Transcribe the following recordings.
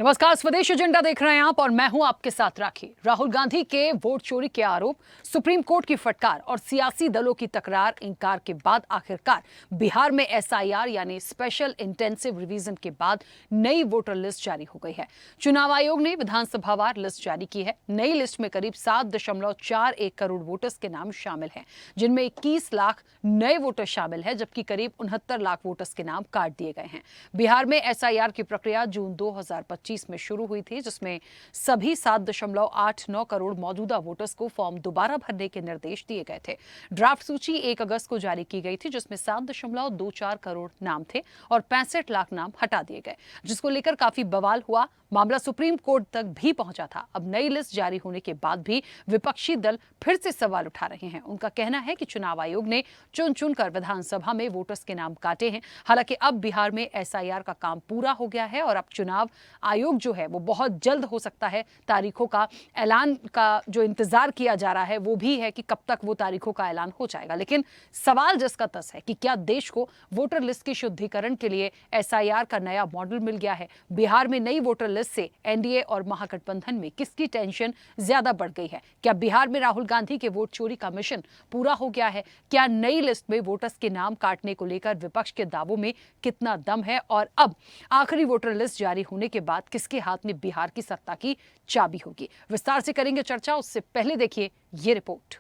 नमस्कार, स्वदेश एजेंडा देख रहे हैं आप और मैं हूं आपके साथ राखी। राहुल गांधी के वोट चोरी के आरोप, सुप्रीम कोर्ट की फटकार और सियासी दलों की तकरार इनकार के बाद आखिरकार बिहार में एसआईआर यानी स्पेशल इंटेंसिव रिवीजन के बाद नई वोटर लिस्ट जारी हो गई है। चुनाव आयोग ने विधानसभावार लिस्ट जारी की है। नई लिस्ट में करीब 7.41 करोड़ वोटर्स के नाम शामिल हैं, जिनमें 21 लाख नए वोटर शामिल है, जबकि करीब 69 लाख वोटर्स के नाम काट दिए गए हैं। बिहार में एसआईआर की प्रक्रिया जून 2025 में शुरू हुई थी, जिसमें सभी 7.89 करोड़ मौजूदा वोटर्स को फॉर्म दोबारा भरने के निर्देश दिए गए थे। ड्राफ्ट सूची 1 अगस्त को जारी की गई थी, जिसमें 7.24 करोड़ नाम थे और 65 लाख नाम हटा दिए गए, जिसको लेकर काफी बवाल हुआ। मामला सुप्रीम कोर्ट तक भी पहुंचा था। अब नई लिस्ट जारी होने के बाद भी विपक्षी दल फिर से सवाल उठा रहे हैं। उनका कहना है कि चुनाव आयोग ने चुन चुनकर विधानसभा में वोटर्स के नाम काटे हैं। हालांकि अब बिहार में एसआईआर का काम पूरा हो गया है और अब चुनाव आयोग जो है वो बहुत जल्द हो सकता है तारीखों का ऐलान का जो इंतजार किया जा रहा है वो भी है कि कब तक वो तारीखों का ऐलान हो जाएगा। लेकिन सवाल जिसका तस है कि क्या देश को वोटर लिस्ट की शुद्धिकरण के लिए एसआईआर का नया मॉडल मिल गया है? बिहार में नई वोटर लिस्ट से एनडीए और महागठबंधन में किसकी टेंशन ज्यादा बढ़ गई है? क्या बिहार में राहुल गांधी के वोट चोरी का मिशन पूरा हो गया है? क्या नई लिस्ट में वोटर्स के नाम काटने को लेकर विपक्ष के दावों में कितना दम है? और अब आखिरी वोटर लिस्ट जारी होने के बाद किसके हाथ में बिहार की सत्ता की चाबी होगी? विस्तार से करेंगे चर्चा। उससे पहले देखिए ये रिपोर्ट।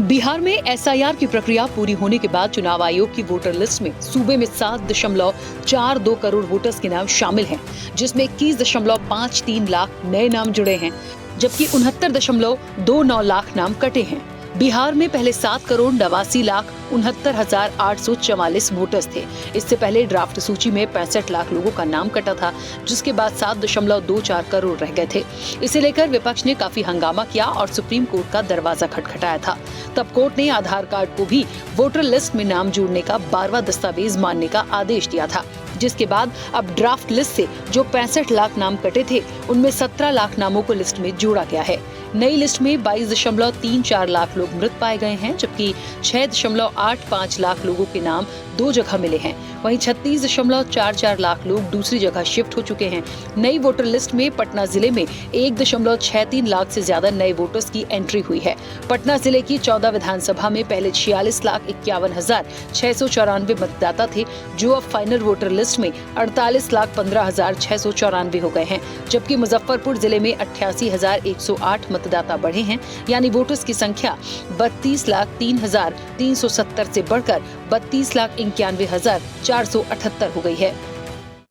बिहार में एसआईआर की प्रक्रिया पूरी होने के बाद चुनाव आयोग की वोटर लिस्ट में सूबे में 7.42 करोड़ वोटर्स के नाम शामिल हैं, जिसमें 21.53 लाख नए नाम जुड़े हैं, जबकि 69.29 लाख नाम कटे हैं। बिहार में पहले 7,89,69,844 वोटर्स थे। इससे पहले ड्राफ्ट सूची में 65 लाख लोगों का नाम कटा था, जिसके बाद 7.24 करोड़ रह गए थे। इसे लेकर विपक्ष ने काफी हंगामा किया और सुप्रीम कोर्ट का दरवाजा खटखटाया था। तब कोर्ट ने आधार कार्ड को भी वोटर लिस्ट में नाम जोड़ने का 12वां दस्तावेज मानने का आदेश दिया था, जिसके बाद अब ड्राफ्ट लिस्ट से जो 65 लाख नाम कटे थे, उनमें 17 लाख नामों को लिस्ट में जोड़ा गया है। नई लिस्ट में 22.34 लाख लोग मृत पाए गए हैं, जबकि 6.85 लाख लोगों के नाम 2 जगह मिले हैं। वहीं 36.44 लाख लोग दूसरी जगह शिफ्ट हो चुके हैं। नई वोटर लिस्ट में पटना जिले में 1.63 लाख से ज्यादा नए वोटर्स की एंट्री हुई है। पटना जिले की 14 विधानसभा में पहले 46,51,694 मतदाता थे, जो अब फाइनल वोटर लिस्ट में 48,15,694 हो गए हैं, जबकि मुजफ्फरपुर जिले में 88,108 मतदाता बढ़े हैं, यानी वोटर्स की संख्या 32,03,370 से बढ़कर 32,91,478 हो गई है।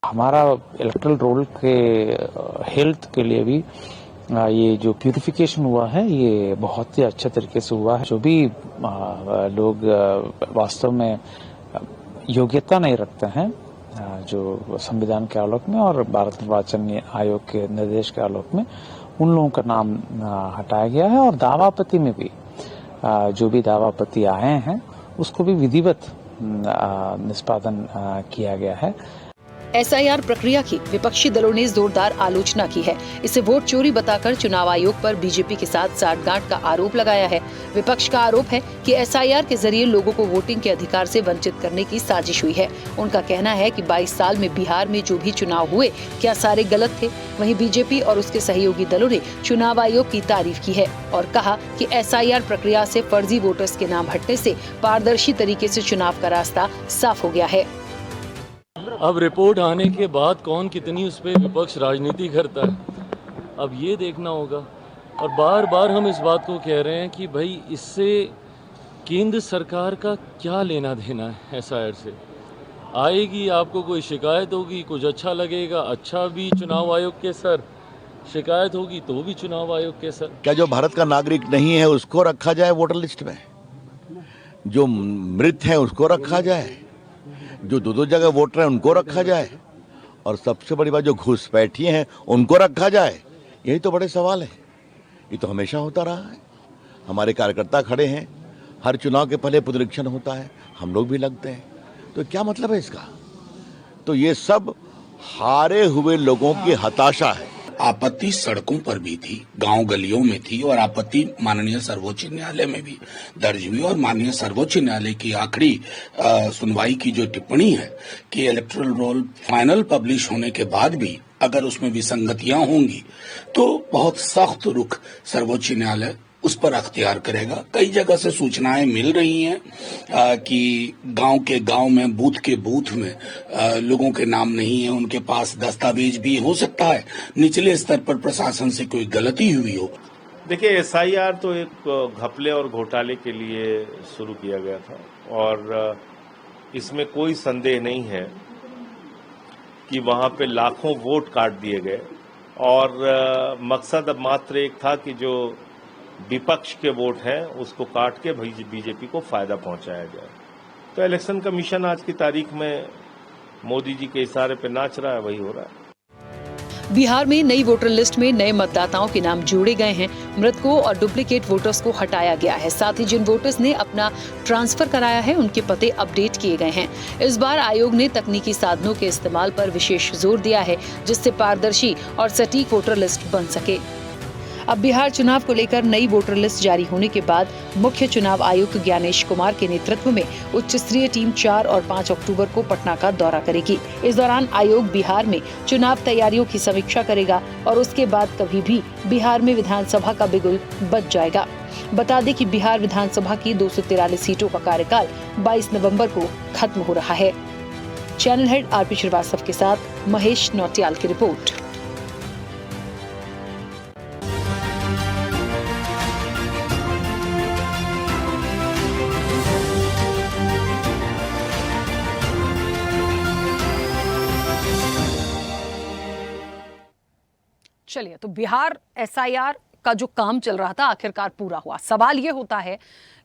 हमारा इलेक्टोरल रोल के हेल्थ के लिए भी ये जो प्यूरिफिकेशन हुआ है ये बहुत ही अच्छे तरीके से हुआ है। जो भी लोग वास्तव में योग्यता नहीं रखते हैं, जो संविधान के आलोक में और भारत निर्वाचन आयोग के निर्देश के आलोक में, उन लोगों का नाम हटाया गया है। और दावापति में भी जो भी दावापति आए हैं उसको भी विधिवत निष्पादन किया गया है। एसआईआर प्रक्रिया की विपक्षी दलों ने जोरदार आलोचना की है। इसे वोट चोरी बताकर चुनाव आयोग पर बीजेपी के साथ साठगांठ का आरोप लगाया है। विपक्ष का आरोप है कि एसआईआर के जरिए लोगों को वोटिंग के अधिकार से वंचित करने की साजिश हुई है। उनका कहना है कि 22 साल में बिहार में जो भी चुनाव हुए, क्या सारे गलत थे? वहीं बीजेपी और उसके सहयोगी दलों ने चुनाव आयोग की तारीफ की है और कहा कि एसआईआर प्रक्रिया से फर्जी वोटर्स के नाम हटने से पारदर्शी तरीके से चुनाव का रास्ता साफ हो गया है। अब रिपोर्ट आने के बाद कौन कितनी उस पर विपक्ष राजनीति करता है, अब ये देखना होगा। और बार बार हम इस बात को कह रहे हैं कि भाई इससे केंद्र सरकार का क्या लेना देना है? एसआईआर से आएगी, आपको कोई शिकायत होगी, कुछ अच्छा लगेगा, अच्छा भी चुनाव आयोग के सर, शिकायत होगी तो भी चुनाव आयोग के सर। क्या जो भारत का नागरिक नहीं है उसको रखा जाए वोटर लिस्ट में? जो मृत है उसको रखा जाए? जो दो जगह वोटर हैं उनको रखा जाए? और सबसे बड़ी बात, जो घुसपैठिए हैं उनको रखा जाए? यही तो बड़े सवाल है। ये तो हमेशा होता रहा है। हमारे कार्यकर्ता खड़े हैं, हर चुनाव के पहले पुनरीक्षण होता है, हम लोग भी लगते हैं। तो क्या मतलब है इसका? तो ये सब हारे हुए लोगों की हताशा है। आपत्ति सड़कों पर भी थी, गांव गलियों में थी और आपत्ति माननीय सर्वोच्च न्यायालय में भी दर्ज हुई। और माननीय सर्वोच्च न्यायालय की आखिरी सुनवाई की जो टिप्पणी है कि इलेक्टोरल रोल फाइनल पब्लिश होने के बाद भी अगर उसमें विसंगतियां होंगी तो बहुत सख्त रुख सर्वोच्च न्यायालय उस पर अख्तियार करेगा। कई जगह से सूचनाएं मिल रही हैं कि गांव के गांव में, बूथ के बूथ में लोगों के नाम नहीं है, उनके पास दस्तावेज भी हो सकता है निचले स्तर पर प्रशासन से कोई गलती हुई हो। देखिए, एसआईआर तो एक घपले और घोटाले के लिए शुरू किया गया था और इसमें कोई संदेह नहीं है कि वहां पे लाखों वोट काट दिए गए और मकसद अब मात्र एक था कि जो विपक्ष के वोट हैं उसको काट के बीजेपी को फायदा पहुंचाया जाए। तो इलेक्शन कमीशन आज की तारीख में मोदी जी के इशारे पे नाच रहा है, वही हो रहा है। बिहार में नई वोटर लिस्ट में नए मतदाताओं के नाम जोड़े गए हैं। मृतकों और डुप्लीकेट वोटर्स को हटाया गया है। साथ ही जिन वोटर्स ने अपना ट्रांसफर कराया है उनके पते अपडेट किए गए हैं। इस बार आयोग ने तकनीकी साधनों के इस्तेमाल पर विशेष जोर दिया है जिससे पारदर्शी और सटीक वोटर लिस्ट बन सके। अब बिहार चुनाव को लेकर नई वोटर लिस्ट जारी होने के बाद मुख्य चुनाव आयुक्त ज्ञानेश कुमार के नेतृत्व में उच्च स्तरीय टीम 4 और 5 अक्टूबर को पटना का दौरा करेगी। इस दौरान आयोग बिहार में चुनाव तैयारियों की समीक्षा करेगा और उसके बाद कभी भी बिहार में विधानसभा का बिगुल बज जाएगा। बता दें कि बिहार विधानसभा की 243 सीटों का कार्यकाल 22 नवम्बर को खत्म हो रहा है। चैनल हेड आरपी श्रीवास्तव के साथ महेश नौटियाल की रिपोर्ट। चलिए, तो बिहार एसआईआर का जो काम चल रहा था आखिरकार पूरा हुआ। सवाल ये होता है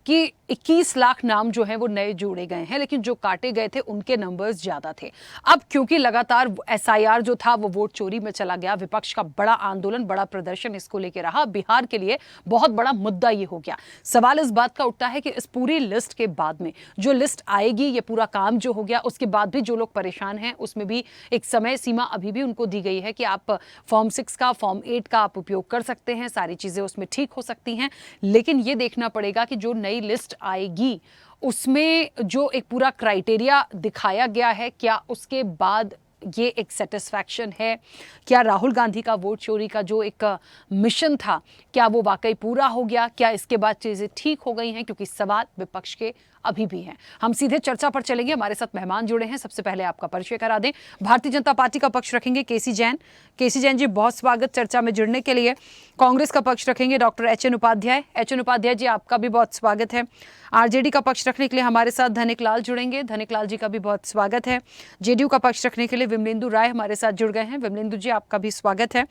कि 21 लाख नाम जो हैं वो नए जोड़े गए हैं, लेकिन जो काटे गए थे उनके नंबर्स ज्यादा थे। अब क्योंकि लगातार एसआईआर जो था वो वोट चोरी में चला गया, विपक्ष का बड़ा आंदोलन, बड़ा प्रदर्शन इसको लेके रहा। बिहार के लिए बहुत बड़ा मुद्दा ये हो गया। सवाल इस बात का उठता है कि इस पूरी लिस्ट के बाद में जो लिस्ट आएगी, ये पूरा काम जो हो गया, उसके बाद भी जो लोग परेशान हैं उसमें भी एक समय सीमा अभी भी उनको दी गई है कि आप फॉर्म 6 का, फॉर्म 8 का आप उपयोग कर सकते हैं, सारी चीजें उसमें ठीक हो सकती हैं। लेकिन ये देखना पड़ेगा कि जो नई लिस्ट आएगी उसमें जो एक पूरा क्राइटेरिया दिखाया गया है, क्या उसके बाद ये एक सेटिस्फैक्शन है? क्या राहुल गांधी का वोट चोरी का जो एक मिशन था, क्या वो वाकई पूरा हो गया? क्या इसके बाद चीजें ठीक हो गई हैं? क्योंकि सवाल विपक्ष के अभी भी हैं। हम सीधे चर्चा पर चलेंगे। हमारे साथ मेहमान जुड़े हैं। सबसे पहले आपका परिचय करा दें। भारतीय जनता पार्टी का पक्ष रखेंगे केसी जैन। केसी जैन जी, बहुत स्वागत चर्चा में जुड़ने के लिए। कांग्रेस का पक्ष रखेंगे doctor H N. Upadhyay. H N. Upadhyay ji, आपका भी बहुत स्वागत है। आरजेडी का पक्ष रखने के लिए हमारे साथ धनिक लाल जुड़ेंगे। धनिक लाल जी का भी बहुत स्वागत है। जेडीयू का पक्ष रखने के लिए विमलेंदु राय हमारे साथ जुड़ गए हैं। विमलेंदु जी, आपका भी स्वागत है।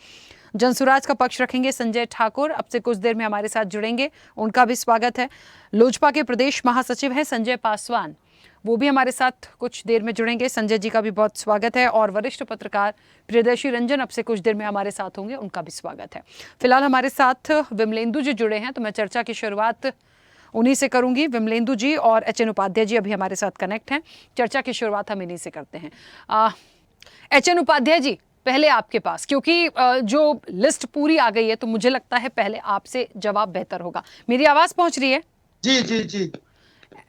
जनसुराज का पक्ष रखेंगे संजय ठाकुर, अब से कुछ देर में हमारे साथ जुड़ेंगे, उनका भी स्वागत है। लोजपा के प्रदेश महासचिव हैं संजय पासवान, वो भी हमारे साथ कुछ देर में जुड़ेंगे, संजय जी का भी बहुत स्वागत है। और वरिष्ठ पत्रकार प्रियदर्शी रंजन अब से कुछ देर में हमारे साथ होंगे, उनका भी स्वागत है। फिलहाल हमारे साथ विमलेंदु जी जुड़े हैं, तो मैं चर्चा की शुरुआत उन्हीं से करूंगी। विमलेंदु जी और एच.एन. उपाध्याय जी अभी हमारे साथ कनेक्ट हैं। चर्चा की शुरुआत हम इन्हीं से करते हैं। एच.एन. उपाध्याय जी, पहले आपके पास, क्योंकि जो लिस्ट पूरी आ गई है तो मुझे लगता है पहले आपसे जवाब बेहतर होगा। मेरी आवाज पहुंच रही है? जी जी जी।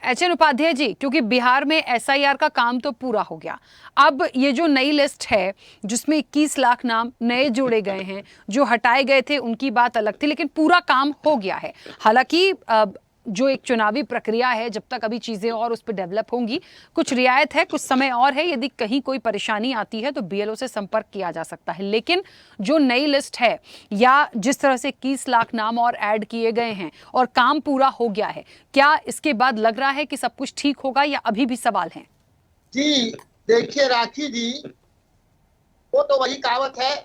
एच.एन. उपाध्याय जी, क्योंकि बिहार में एसआईआर का काम तो पूरा हो गया, अब ये जो नई लिस्ट है जिसमें 21 लाख नाम नए जोड़े गए हैं, जो हटाए गए थे उनकी बात अलग थी, लेकिन पूरा काम हो गया है। हालांकि जो एक चुनावी प्रक्रिया है, जब तक अभी चीजें और उस पर डेवलप होंगी, कुछ रियायत है, कुछ समय और है। यदि कहीं कोई परेशानी आती है तो बीएलओ से संपर्क किया जा सकता है। लेकिन जो नई लिस्ट है, या जिस तरह से 21 लाख नाम और ऐड किए गए हैं और काम पूरा हो गया है, क्या इसके बाद लग रहा है कि सब कुछ ठीक होगा या अभी भी सवाल हैं? जी देखिए राखी जी, वो तो वही कहावत है,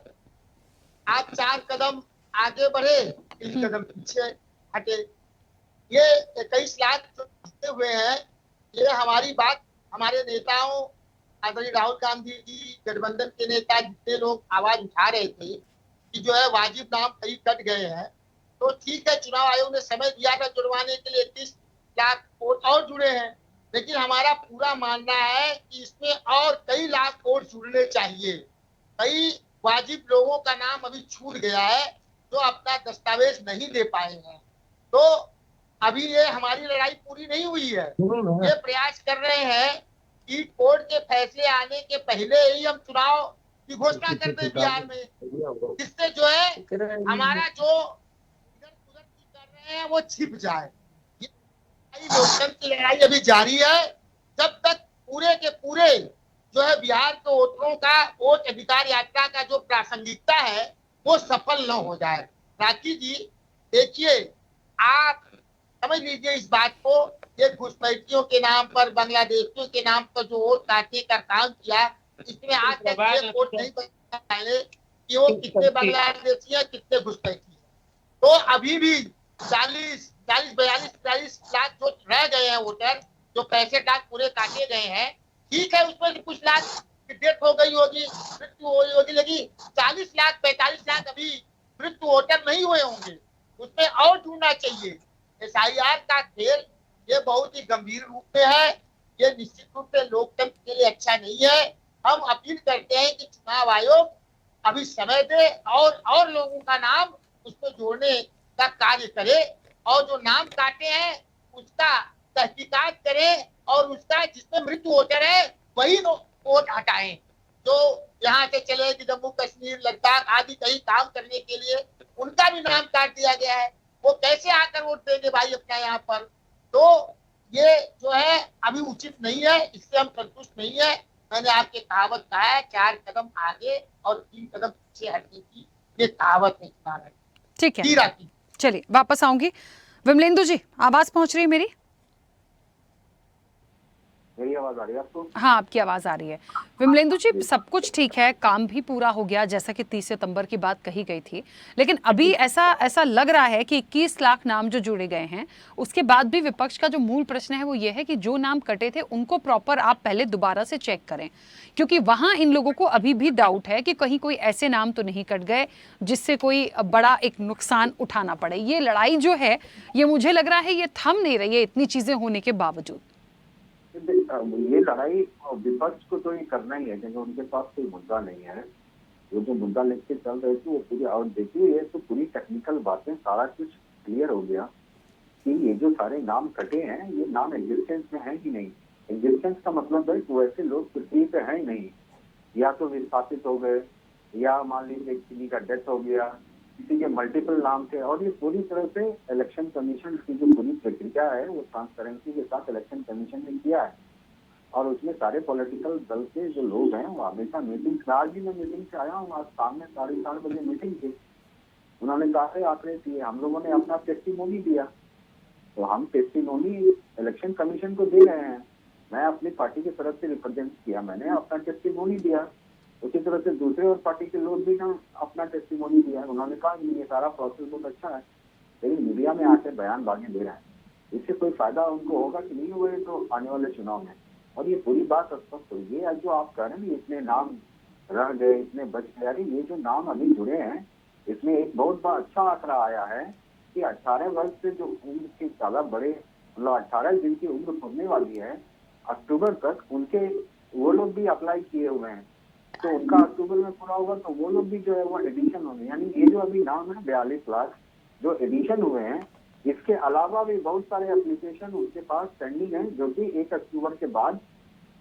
आप 4 कदम आगे बढ़े, 3 कदम पीछे हटे। ये 21 लाख जो हुए हैं, ये हमारी बात हमारे नेताओं, आदरणीय राहुल गांधी जी, गठबंधन के नेता, जितने लोग आवाज उठा रहे थे कि जो है वाजिब नाम कई कट गए हैं, तो ठीक है, चुनाव आयोग ने समय दिया था जुड़वाने के लिए, 30 लाख वोट और जुड़े हैं, लेकिन हमारा पूरा मानना है कि इसमें और कई लाख वोट जुड़ने चाहिए। कई वाजिब लोगों का नाम अभी छूट गया है जो अपना दस्तावेज नहीं दे पाए हैं। तो अभी ये हमारी लड़ाई पूरी नहीं हुई है। ये प्रयास कर रहे हैं कि कोर्ट के फैसले आने के पहले ही हम चुनाव की घोषणा कर दें बिहार में, जिससे जो है हमारा जो इधर उधर की कर रहे हैं वो छिप जाए। ये लोकतंत्र की लड़ाई अभी जारी है जब तक पूरे के पूरे जो है बिहार के वोटरों का वोट अधिकार यात्रा का जो प्रासंगिकता है वो सफल न हो जाए। राखी जी देखिए, आप समझ लीजिए इस बात को, ये घुसपैठियों के नाम पर, बांग्लादेशियों के नाम पर जो वोट काटने का काम किया, इसमें आज तक ये वोट नहीं बता पाए कि वो कितने बांग्लादेशी है, कितने घुसपैठी है। तो अभी भी 42 लाख जो रह गए हैं वोटर, जो 65 लाख पूरे काटे गए हैं, ठीक है उसमें कुछ लाख की डेथ हो गई होगी, मृत्यु हुई होगी, लेकिन 40 लाख 45 लाख अभी मृत्यु वोटर नहीं हुए होंगे, उसमें और जुड़ना चाहिए। SIR का खेल ये बहुत ही गंभीर रूप में है, ये निश्चित रूप से लोकतंत्र के लिए अच्छा नहीं है। हम अपील करते हैं कि चुनाव आयोग अभी समय दे और लोगों का नाम उसको जोड़ने का कार्य करे, और जो नाम काटे हैं उसका तहकीकात करें, और उसका जिसमें मृत्यु वोटर है वही वोट हटाएं। जो यहाँ से चले कि जम्मू कश्मीर, लद्दाख आदि कहीं काम करने के लिए उनका भी नाम काट दिया गया है, वो कैसे आकर वोट देंगे भाई अपना यहाँ पर। तो ये जो है अभी उचित नहीं है, इससे हम संतुष्ट नहीं है। मैंने आपके कहावत कहा है 4 कदम आगे और 3 कदम पीछे हटने की, ये कहावत है। ठीक है, चलिए वापस आऊंगी। विमलेंदु जी, आवाज पहुंच रही है मेरी? मेरी आवाज आ रही है आपको? हाँ, आपकी आवाज आ रही है। विमलेंदु जी, सब कुछ ठीक है, काम भी पूरा हो गया जैसा कि 30 सितंबर की बात कही गई थी, लेकिन अभी ऐसा लग रहा है कि 21 लाख नाम जो जुड़े गए हैं, उसके बाद भी विपक्ष का जो मूल प्रश्न है वो ये है कि जो नाम कटे थे उनको प्रॉपर आप पहले दोबारा से चेक करें, क्योंकि वहां इन लोगों को अभी भी डाउट है कि कहीं कोई ऐसे नाम तो नहीं कट गए जिससे कोई बड़ा एक नुकसान उठाना पड़े। ये लड़ाई जो है ये मुझे लग रहा है ये थम नहीं रही है इतनी चीजें होने के बावजूद। ये लड़ाई विपक्ष को तो ये करना ही है, क्योंकि उनके पास कोई मुद्दा नहीं है। वो जो मुद्दा लेके चल रहे थे वो पूरी, और देखिए ये तो पूरी टेक्निकल बातें, सारा कुछ क्लियर हो गया कि ये जो सारे नाम कटे हैं ये नाम एग्जिस्टेंस में है ही नहीं। एग्जिस्टेंस का मतलब है कि वैसे लोग पृथ्वी पे है ही नहीं, या तो विस्थापित हो गए, या मान लीजिए किसी का डेथ हो गया, किसी के मल्टीपल नाम थे। और ये पूरी तरह से इलेक्शन कमीशन की जो पूरी प्रक्रिया है वो ट्रांसपेरेंसी के साथ इलेक्शन कमीशन ने किया है, और उसमें सारे पॉलिटिकल दल के जो लोग हैं वो हमेशा मीटिंग, आज भी मैं मीटिंग से आया हूँ, आज शाम में 4:30 बजे मीटिंग थी। उन्होंने सारे आंकड़े दिए, हम लोगों ने अपना टेस्टिमोनी दिया, तो हम टेस्टिमोनी इलेक्शन कमीशन को दे रहे हैं। मैं अपनी पार्टी की तरफ से रिप्रेजेंट किया, मैंने अपना टेस्टिमोनी दिया, उसी तरह से दूसरे और पार्टी के लोग भी ना अपना टेस्टिमोनी दिया। उन्होंने कहा कि ये सारा प्रोसेस बहुत अच्छा है, लेकिन मीडिया में आके बयानबाजी दे रहे हैं, इससे कोई फायदा उनको होगा कि नहीं होगा तो आने वाले चुनाव में। और ये पूरी बात स्पष्ट हुई है। जो आप कह रहे हैं इतने नाम रह गए, इतने बच गए, अरे ये जो नाम अभी जुड़े हैं इसमें एक बहुत बड़ा अच्छा आंकड़ा आया है कि 18 वर्ष से जो उम्र के ज्यादा बड़े, मतलब 18 जिनकी उम्र पुरने वाली है अक्टूबर तक, उनके वो लोग भी अप्लाई किए हुए हैं, तो उनका अक्टूबर में पूरा होगा तो वो लोग भी जो है वो एडिशन होंगे। यानी ये जो अभी नाम है 42 लाख जो एडिशन हुए हैं, इसके अलावा भी बहुत सारे एप्लीकेशन उनके पास पेंडिंग है, जो कि 1 अक्टूबर के बाद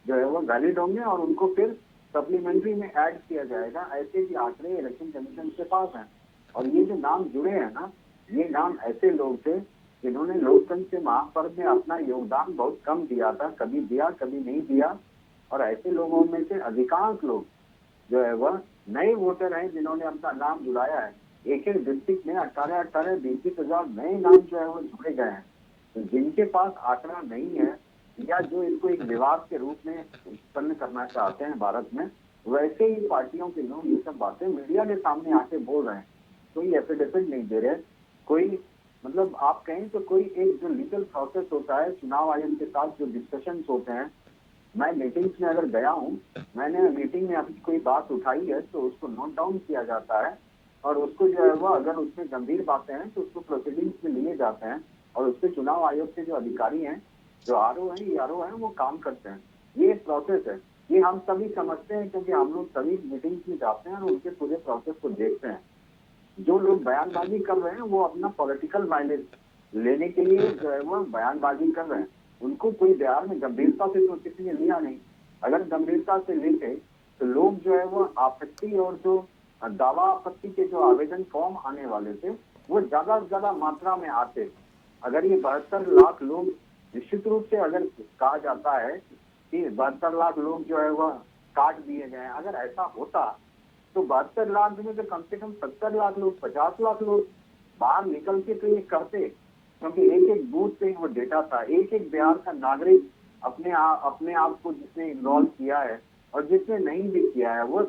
जो है वो वैलिड होंगे और उनको फिर सप्लीमेंट्री में ऐड किया जाएगा। ऐसे भी आंकड़े इलेक्शन कमीशन के पास हैं। और ये जो नाम जुड़े हैं ना, ये नाम ऐसे लोग थे जिन्होंने लोकतंत्र के महापर्व में अपना योगदान बहुत कम दिया था, कभी दिया कभी नहीं दिया। और ऐसे लोगों में से अधिकांश लोग जो है वह नए वोटर हैं जिन्होंने अपना नाम जुड़ाया है। एक डिस्ट्रिक्ट में 18 20 हजार नए नाम जो है वो जुड़े गए हैं। तो जिनके पास आंकड़ा नहीं है, या जो इसको एक विवाद के रूप में उत्पन्न करना चाहते हैं भारत में, वैसे ही पार्टियों के लोग ये सब बातें मीडिया के सामने आके बोल रहे हैं। कोई एफिडेविट नहीं दे रहे, कोई मतलब आप कहें तो कोई एक जो लीगल प्रोसेस होता है चुनाव आयोग के साथ, जो डिस्कशंस होते हैं, मैं मीटिंग्स में अगर गया हूँ, मैंने मीटिंग में अभी कोई बात उठाई है तो उसको नोट डाउन किया जाता है, और उसको जो है वो अगर उसमें गंभीर बातें हैं तो उसको प्रोसीडिंग्स में लिए जाते हैं, और उस पर चुनाव आयोग के जो अधिकारी हैं, जो आरओ हैं, वो काम करते हैं। ये प्रोसेस है। ये हम सभी समझते हैं, क्योंकि हम लोग सभी मीटिंग्स में जाते हैं और उनके पूरे प्रोसेस को देखते हैं। जो लोग बयानबाजी कर रहे हैं वो अपना पॉलिटिकल माइलेज लेने के लिए जो है वो बयानबाजी कर रहे हैं। उनको कोई बिहार में गंभीरता से तो किसी ने लिया नहीं। अगर गंभीरता से लेते तो लोग जो है वो आपत्ति और जो दावा आपत्ति के जो आवेदन फॉर्म आने वाले थे वो ज्यादा से ज्यादा मात्रा में आते। अगर ये 72 लाख लोग, निश्चित रूप से अगर कहा जाता है कि 72 लाख लोग जो है वह काट दिए गए, अगर ऐसा होता तो 72 लाख में तो कम से कम 70 लाख लोग, 50 लाख लोग बाहर निकल के तो ये करते, क्योंकि एक एक बूथ पे वो डेटा था। एक एक बिहार का नागरिक अपने आप को जिसने इन्वॉल्व किया है और जिसने नहीं भी किया है, वो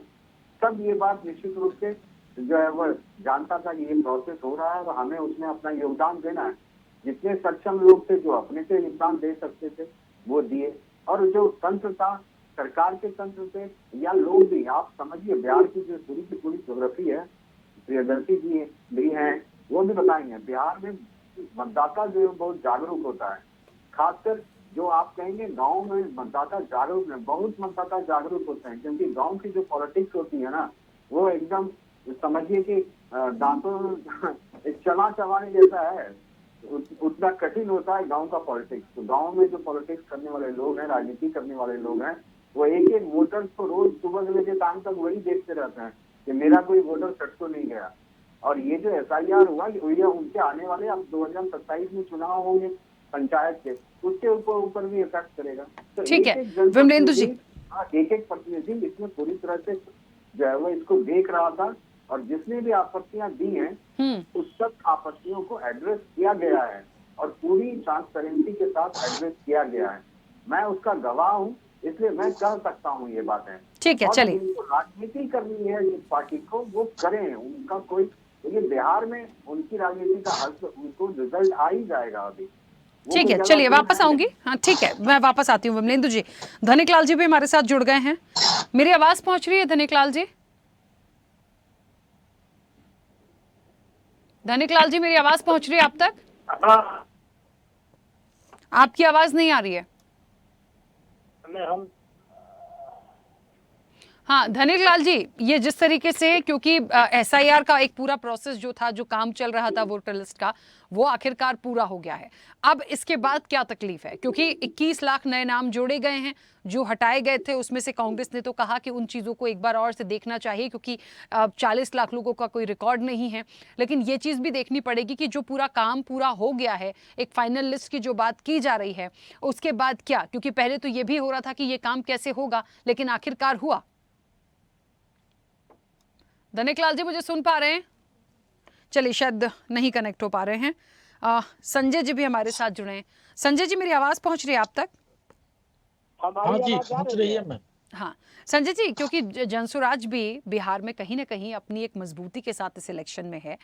सब ये बात निश्चित रूप से जो है वो जानता था कि ये प्रोसेस हो रहा है और हमें उसमें अपना योगदान देना है। जितने सक्षम लोग थे जो अपने से योगदान दे सकते थे वो दिए, और जो तंत्र था, सरकार के तंत्र थे या लोग भी, आप समझिए बिहार की जो पूरी की पूरी ज्योग्राफी है, प्रियदर्शी जी भी हैं, वो भी बताएंगे। बिहार में मतदाता जो है बहुत जागरूक होता है, खासकर जो आप कहेंगे गांव में मतदाता जागरूक है, बहुत मतदाता जागरूक होते हैं, क्योंकि गांव की जो पॉलिटिक्स होती है ना वो एकदम समझिए कि दांतों चना चबाने जैसा है, उतना कठिन होता है गांव का पॉलिटिक्स। तो गांव में जो पॉलिटिक्स करने वाले लोग हैं, राजनीति करने वाले लोग हैं, वो एक एक वोटर को रोज सुबह से लेकर शाम तक वही देखते रहते हैं कि मेरा कोई वोटर कट तो नहीं गया। और ये जो SIR हुआ ये उनके आने वाले अब 2027 में चुनाव होंगे पंचायत के, उसके ऊपर भी इफेक्ट करेगा। तो ठीक है विमलेंदु जी, एक एक प्रतिनिधि इसमें पूरी तरह से जो है वो इसको देख रहा था, और जिसने भी आपत्तियां दी हैं उस सब आपत्तियों को एड्रेस किया गया है और पूरी ट्रांसपेरेंसी के साथ एड्रेस किया गया है। मैं उसका गवाह हूँ, इसलिए मैं कह सकता हूँ ये बातें। ठीक है, चलिए। राजनीति करनी है जिस पार्टी को वो करें, उनका कोई, ये बिहार में उनकी राजनीति का हल उनको रिजल्ट आ ही जाएगा अभी। ठीक है, चलिए वापस आऊंगी। हाँ ठीक है, मैं वापस आती हूँ विमलेंदु जी। धनिक लाल जी भी हमारे साथ जुड़ गए हैं। मेरी आवाज पहुंच रही है धनिक लाल जी? धनिक लाल जी मेरी आवाज पहुंच रही है आप तक? आपकी आवाज नहीं आ रही है। हाँ धनिक लाल जी, ये जिस तरीके से, क्योंकि SIR का एक पूरा प्रोसेस जो था, जो काम चल रहा था वोटर लिस्ट का, वो आखिरकार पूरा हो गया है। अब इसके बाद क्या तकलीफ है? क्योंकि 21 लाख नए नाम जोड़े गए हैं, जो हटाए गए थे उसमें से कांग्रेस ने तो कहा कि उन चीज़ों को एक बार और से देखना चाहिए, क्योंकि 40 लाख लोगों का कोई रिकॉर्ड नहीं है। लेकिन ये चीज़ भी देखनी पड़ेगी कि जो पूरा काम पूरा हो गया है, एक फाइनल लिस्ट की जो बात की जा रही है, उसके बाद क्या? क्योंकि पहले तो ये भी हो रहा था कि ये काम कैसे होगा, लेकिन आखिरकार हुआ। धनिक लाल जी मुझे सुन पा रहे हैं? चलिए शायद नहीं कनेक्ट हो पा रहे हैं। संजय जी भी हमारे साथ जुड़े हैं। संजय जी मेरी आवाज पहुंच रही है आप तक? हाँ जी पहुंच रही है। मैं हाँ संजय जी, क्योंकि जनसुराज भी बिहार में कहीं ना कहीं अपनी एक मजबूती के साथ इस इलेक्शन में है।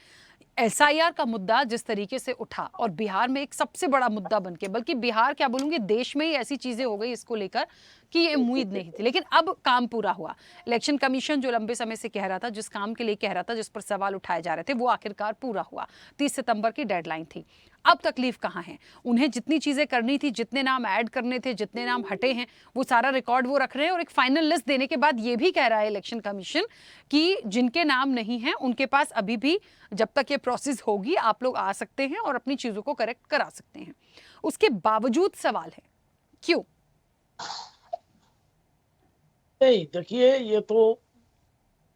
SIR का मुद्दा जिस तरीके से उठा और बिहार में एक सबसे बड़ा मुद्दा बन के, बल्कि बिहार क्या बोलूंगी, देश में ही ऐसी चीजें हो गई इसको लेकर कि ये उम्मीद नहीं थी, लेकिन अब काम पूरा हुआ। इलेक्शन कमीशन जो लंबे समय से कह रहा था, जिस काम के लिए कह रहा था, जिस पर सवाल उठाए जा रहे थे, वो आखिरकार पूरा हुआ। 30 सितंबर की डेडलाइन थी। अब तकलीफ कहाँ है? उन्हें जितनी चीजें करनी थी, जितने नाम ऐड करने थे, जितने नाम हटे हैं, वो सारा रिकॉर्ड वो रख रहे हैं। और एक फाइनल लिस्ट देने के बाद ये भी कह रहा है इलेक्शन कमीशन कि जिनके नाम नहीं है उनके पास अभी भी, जब तक ये प्रोसेस होगी, आप लोग आ सकते हैं और अपनी चीजों को करेक्ट करा सकते हैं। उसके बावजूद सवाल है क्यों? नहीं, देखिए ये तो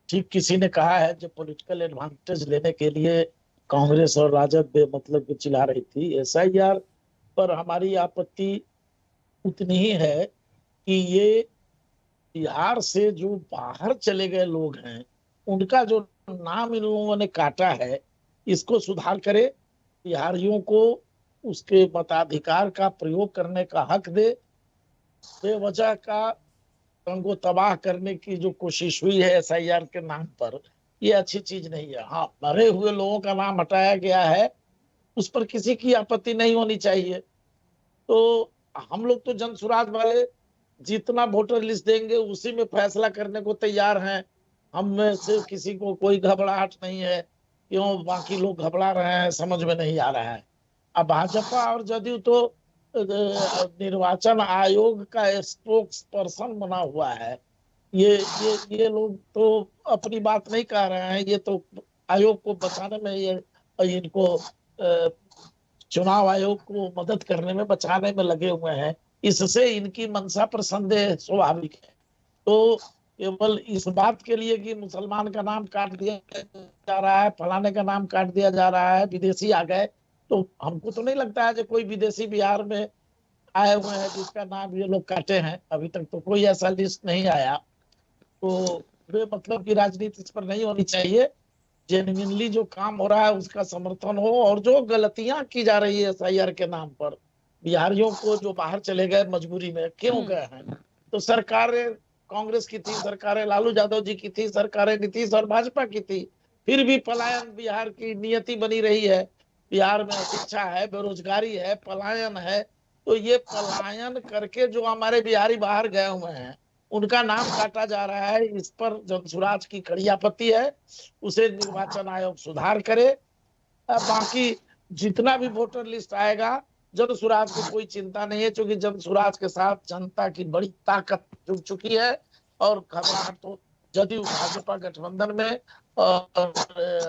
ठीक किसी ने कहा है, जो पॉलिटिकल एडवांटेज लेने के लिए कांग्रेस और राजद बेमतलब की चिल्ला रही थी। SIR पर हमारी आपत्ति उतनी ही है कि ये बिहार से जो बाहर चले गए लोग हैं, उनका जो नाम इन लोगों ने काटा है, इसको सुधार करे, बिहारियों को उसके मताधिकार का प्रयोग करने का हक दे। बेवजह का को तबाह करने की जो कोशिश हुई है SIR के नाम पर, ये अच्छी चीज नहीं है। हाँ, मरे हुए लोगों का नाम हटाया गया है, उस पर किसी की आपत्ति नहीं होनी चाहिए। तो हम लोग तो जनसुराज वाले जितना वोटर लिस्ट देंगे उसी में फैसला करने को तैयार हैं। हम में से किसी को कोई घबराहट नहीं है। क्यों बाकी लोग घबरा रहे हैं समझ में नहीं आ रहा है। अब भाजपा और जदयू तो निर्वाचन आयोग का स्पोक्स पर्सन बना हुआ है। ये लोग तो अपनी बात नहीं कह रहे हैं, ये तो आयोग को बचाने में, ये इनको चुनाव आयोग को मदद करने में, बचाने में लगे हुए हैं। इससे इनकी मंशा पर संदेह स्वाभाविक है। तो केवल इस बात के लिए कि मुसलमान का नाम काट दिया जा रहा है, फलाने का नाम काट दिया जा रहा है, विदेशी आ गए, तो हमको तो नहीं लगता है कि कोई विदेशी बिहार में आए हुए हैं जिसका नाम ये लोग काटे हैं। अभी तक तो कोई ऐसा लिस्ट नहीं आया। तो वे मतलब की राजनीति इस पर नहीं होनी चाहिए। जेन्युइनली जो काम हो रहा है उसका समर्थन हो, और जो गलतियां की जा रही है एसआईआर के नाम पर, बिहारियों को जो बाहर चले गए मजबूरी में, क्यों गए हैं? तो सरकारें कांग्रेस की थी, सरकारें लालू यादव जी की थी, सरकारें नीतीश और भाजपा की थी, फिर भी पलायन बिहार की नियति बनी रही है। बिहार में अशिक्षा है, बेरोजगारी है, पलायन है। तो ये पलायन करके जो हमारे बिहारी बाहर गए हुए हैं उनका नाम काटा जा रहा है। इस पर जनसुराज की कड़ी आपत्ति है। उसे निर्वाचन आयोग सुधार करे। बाकी जितना भी वोटर लिस्ट आएगा, जनसुराज को कोई चिंता नहीं है, क्योंकि जनसुराज के साथ जनता की बड़ी ताकत जुड़ चुकी है। और घबराहट तो जदयू भाजपा गठबंधन में और